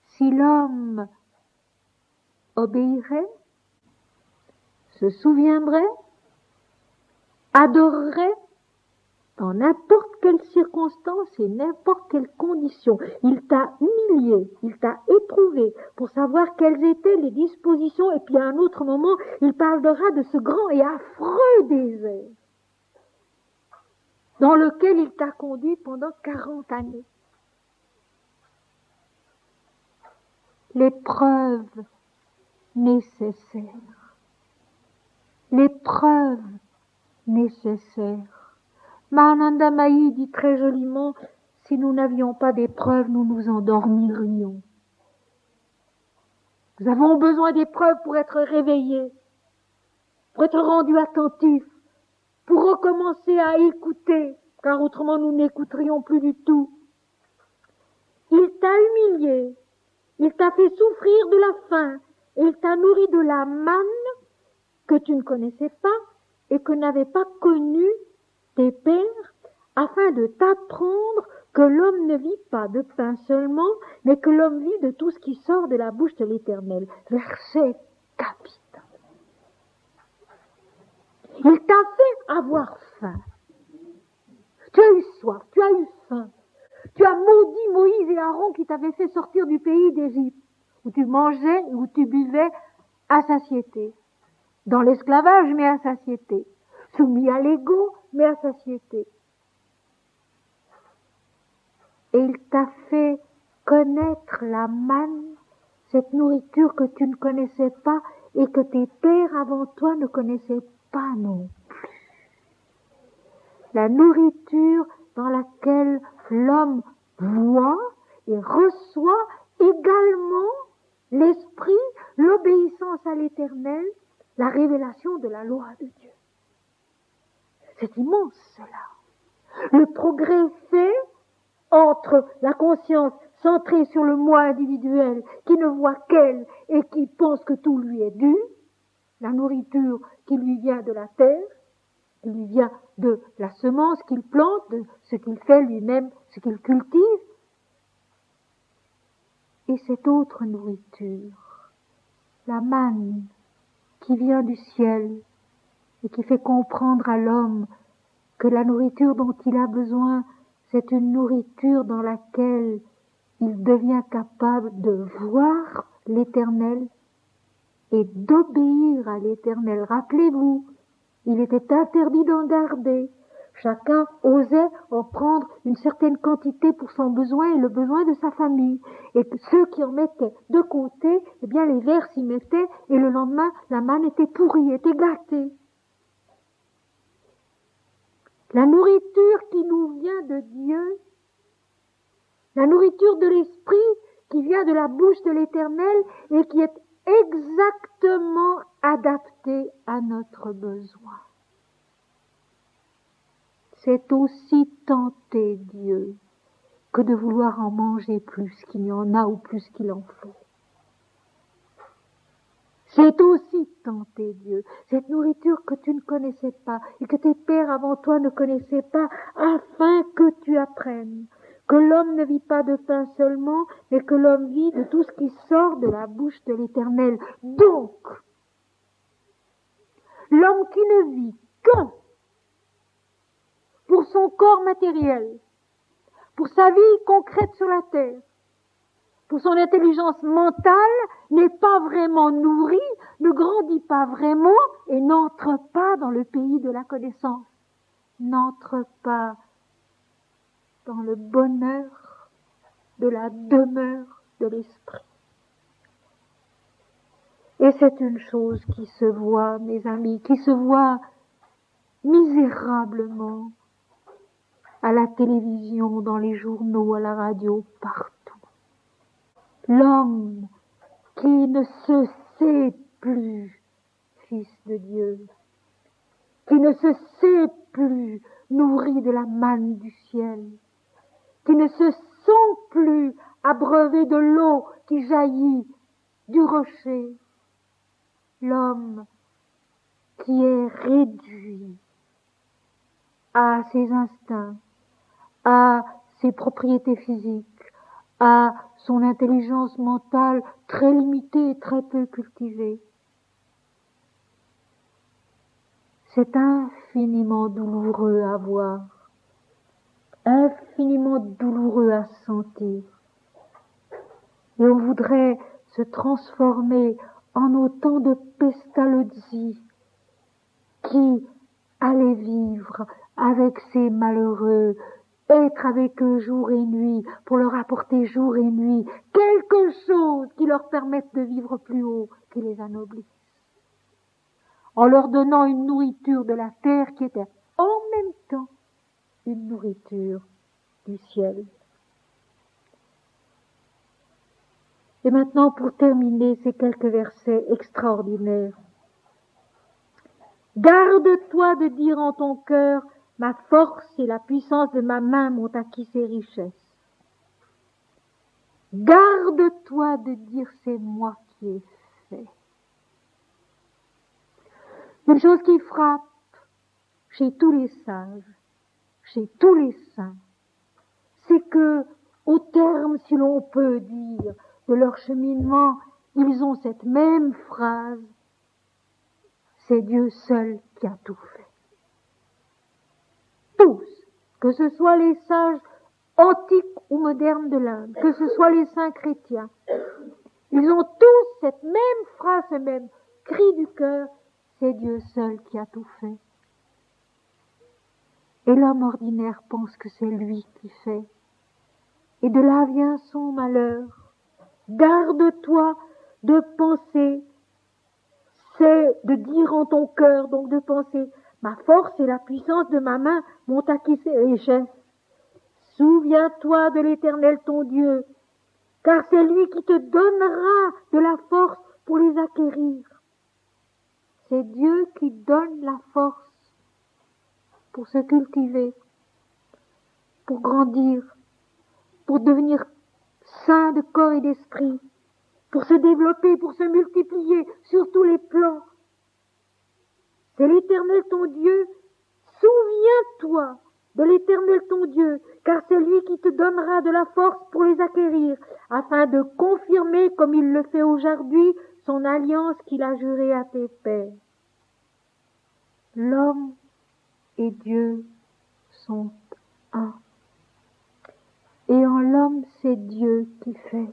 si l'homme obéirait, se souviendrait, adorerait dans n'importe quelle circonstance et n'importe quelle condition. Il t'a humilié, il t'a éprouvé pour savoir quelles étaient les dispositions, et puis à un autre moment, il parlera de ce grand et affreux désert dans lequel il t'a conduit pendant 40 années. L'épreuve nécessaire. L'épreuve nécessaire. Mahananda Mahi dit très joliment, si nous n'avions pas d'épreuves, nous nous endormirions. Nous avons besoin d'épreuves pour être réveillés, pour être rendus attentifs, pour recommencer à écouter, car autrement nous n'écouterions plus du tout. Il t'a humilié, il t'a fait souffrir de la faim, et il t'a nourri de la manne que tu ne connaissais pas et que n'avaient pas connu tes pères, afin de t'apprendre que l'homme ne vit pas de pain seulement, mais que l'homme vit de tout ce qui sort de la bouche de l'Éternel. Verset capital. Il t'a fait avoir faim. Tu as eu soif, tu as eu faim. Tu as maudit Moïse et Aaron qui t'avaient fait sortir du pays d'Égypte, où tu mangeais et où tu buvais à satiété. Dans l'esclavage, mais à satiété. Soumis à l'ego, mais à satiété. Et il t'a fait connaître la manne, cette nourriture que tu ne connaissais pas et que tes pères avant toi ne connaissaient pas non plus. La nourriture dans laquelle l'homme voit et reçoit également l'esprit, l'obéissance à l'Éternel, la révélation de la loi de Dieu. C'est immense cela. Le progrès fait entre la conscience centrée sur le moi individuel qui ne voit qu'elle et qui pense que tout lui est dû, la nourriture qui lui vient de la terre, qui lui vient de la semence qu'il plante, de ce qu'il fait lui-même, ce qu'il cultive, et cette autre nourriture, la manne qui vient du ciel et qui fait comprendre à l'homme que la nourriture dont il a besoin, c'est une nourriture dans laquelle il devient capable de voir l'Éternel et d'obéir à l'Éternel. Rappelez-vous, il était interdit d'en garder. Chacun osait en prendre une certaine quantité pour son besoin et le besoin de sa famille. Et ceux qui en mettaient de côté, eh bien les vers s'y mettaient et le lendemain, la manne était pourrie, était gâtée. La nourriture qui nous vient de Dieu, la nourriture de l'Esprit qui vient de la bouche de l'Éternel et qui est exactement adaptée à notre besoin. C'est aussi tenter Dieu que de vouloir en manger plus qu'il y en a ou plus qu'il en faut. C'est aussi tenter Dieu, cette nourriture que tu ne connaissais pas et que tes pères avant toi ne connaissaient pas, afin que tu apprennes que l'homme ne vit pas de pain seulement, mais que l'homme vit de tout ce qui sort de la bouche de l'Éternel. Donc, l'homme qui ne vit que pour son corps matériel, pour sa vie concrète sur la terre, pour son intelligence mentale, n'est pas vraiment nourri, ne grandit pas vraiment et n'entre pas dans le pays de la connaissance, n'entre pas dans le bonheur de la demeure de l'esprit. Et c'est une chose qui se voit, mes amis, qui se voit misérablement à la télévision, dans les journaux, à la radio, partout. L'homme qui ne se sait plus fils de Dieu, qui ne se sait plus nourri de la manne du ciel, qui ne se sent plus abreuvé de l'eau qui jaillit du rocher, l'homme qui est réduit à ses instincts, à ses propriétés physiques, à son intelligence mentale très limitée et très peu cultivée. C'est infiniment douloureux à voir, infiniment douloureux à sentir. Et on voudrait se transformer en autant de pestalozzi qui allaient vivre avec ces malheureux, être avec eux jour et nuit, pour leur apporter jour et nuit quelque chose qui leur permette de vivre plus haut, qui les anoblisse, en leur donnant une nourriture de la terre qui était en même temps une nourriture du ciel. Et maintenant, pour terminer ces quelques versets extraordinaires, garde-toi de dire en ton cœur, ma force et la puissance de ma main m'ont acquis ces richesses. Garde-toi de dire, c'est moi qui ai fait. Une chose qui frappe chez tous les sages, chez tous les saints, c'est que, au terme, si l'on peut dire, de leur cheminement, ils ont cette même phrase, c'est Dieu seul qui a tout fait. Tous, que ce soit les sages antiques ou modernes de l'Inde, que ce soit les saints chrétiens, ils ont tous cette même phrase, ce même cri du cœur, c'est Dieu seul qui a tout fait. Et l'homme ordinaire pense que c'est lui qui fait. Et de là vient son malheur, Garde-toi de penser, c'est de dire en ton cœur, donc de penser, ma force et la puissance de ma main m'ont acquis ces richesses. Souviens-toi de l'Éternel ton Dieu, car c'est lui qui te donnera de la force pour les acquérir. C'est Dieu qui donne la force pour se cultiver, pour grandir, pour devenir saint de corps et d'esprit, pour se développer, pour se multiplier sur tous les plans. C'est l'Éternel ton Dieu. Souviens-toi de l'Éternel ton Dieu, car c'est lui qui te donnera de la force pour les acquérir, afin de confirmer, comme il le fait aujourd'hui, son alliance qu'il a jurée à tes pères. L'homme et Dieu sont un. Et en l'homme, c'est Dieu qui fait.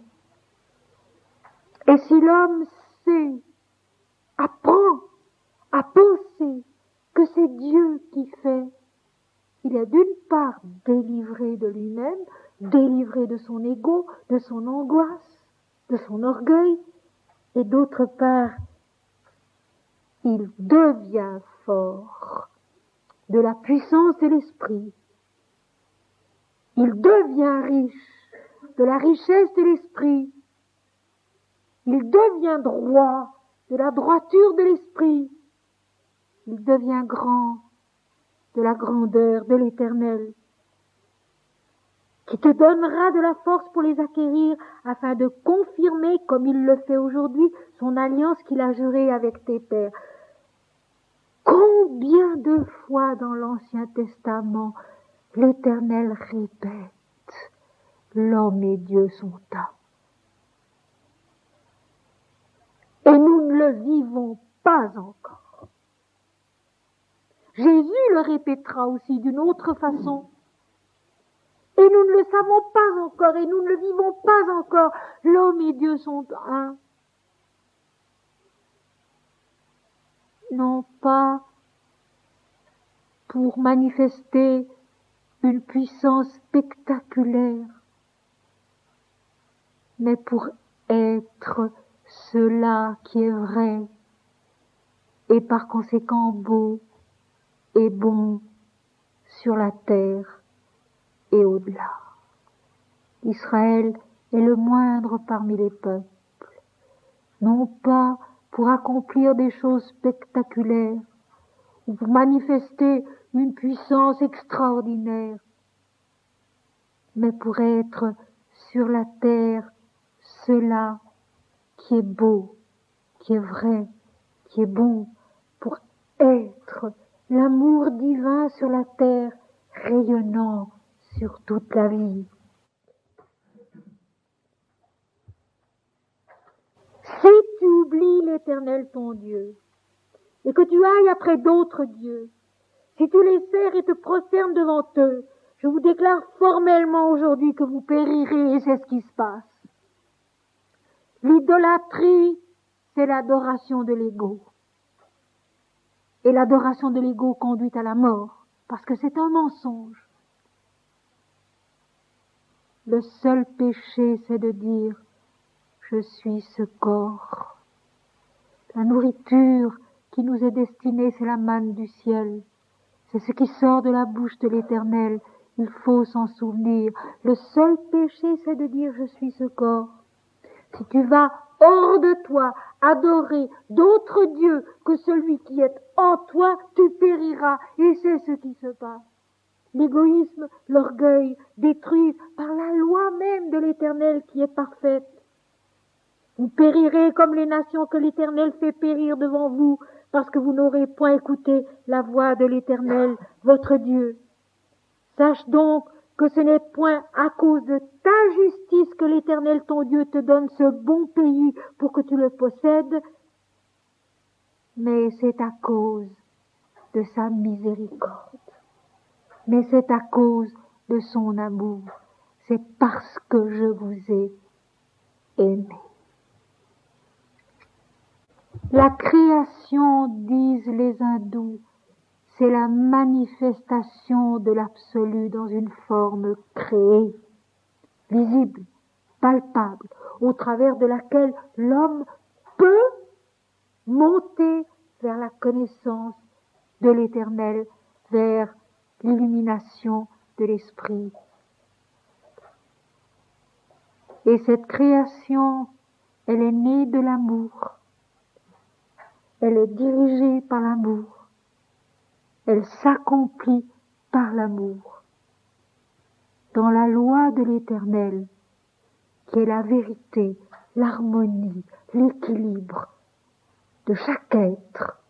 Et si l'homme apprend à penser que c'est Dieu qui fait, il est d'une part délivré de lui-même, délivré de son ego, de son angoisse, de son orgueil, et d'autre part, il devient fort de la puissance de l'esprit. Il devient riche de la richesse de l'esprit. Il devient droit de la droiture de l'esprit. Il devient grand de la grandeur de l'Éternel, qui te donnera de la force pour les acquérir, afin de confirmer, comme il le fait aujourd'hui, son alliance qu'il a jurée avec tes pères. Combien de fois dans l'Ancien Testament l'Éternel répète, l'homme et Dieu sont un. Et nous ne le vivons pas encore. Jésus le répétera aussi d'une autre façon. Et nous ne le savons pas encore, et nous ne le vivons pas encore. L'homme et Dieu sont un. Non pas pour manifester une puissance spectaculaire, mais pour être cela qui est vrai, et par conséquent beau et bon sur la terre et au-delà. Israël est le moindre parmi les peuples, non pas pour accomplir des choses spectaculaires ou pour manifester une puissance extraordinaire, mais pour être sur la terre cela qui est beau, qui est vrai, qui est bon, pour être l'amour divin sur la terre, rayonnant sur toute la vie. Si tu oublies l'Éternel ton Dieu, et que tu ailles après d'autres dieux, si tu les sers et te prosternes devant eux, je vous déclare formellement aujourd'hui que vous périrez, et c'est ce qui se passe. L'idolâtrie, c'est l'adoration de l'ego. Et l'adoration de l'ego conduit à la mort, parce que c'est un mensonge. Le seul péché, c'est de dire « je suis ce corps ». La nourriture qui nous est destinée, c'est la manne du ciel. C'est ce qui sort de la bouche de l'Éternel. Il faut s'en souvenir. Le seul péché, c'est de dire « je suis ce corps ». Si tu vas hors de toi adorer d'autres dieux que celui qui est en toi, tu périras. Et c'est ce qui se passe. L'égoïsme, l'orgueil détruisent par la loi même de l'Éternel qui est parfaite. Vous périrez comme les nations que l'Éternel fait périr devant vous, parce que vous n'aurez point écouté la voix de l'Éternel, votre Dieu. Sache donc que ce n'est point à cause de ta justice que l'Éternel ton Dieu te donne ce bon pays pour que tu le possèdes, mais c'est à cause de sa miséricorde. Mais c'est à cause de son amour. C'est parce que je vous ai aimé. La création, disent les hindous, c'est la manifestation de l'absolu dans une forme créée, visible, palpable, au travers de laquelle l'homme peut monter vers la connaissance de l'Éternel, vers l'illumination de l'Esprit. Et cette création, elle est née de l'amour. Elle est dirigée par l'amour. Elle s'accomplit par l'amour. Dans la loi de l'Éternel, qui est la vérité, l'harmonie, l'équilibre de chaque être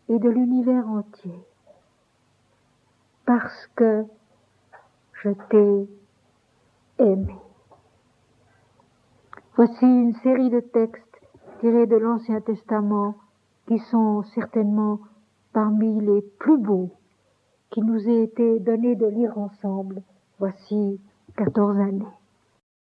et de l'univers entier. Parce que je t'ai aimé. Voici une série de textes tirés de l'Ancien Testament qui sont certainement parmi les plus beaux qui nous aient été donnés de lire ensemble voici 14 années.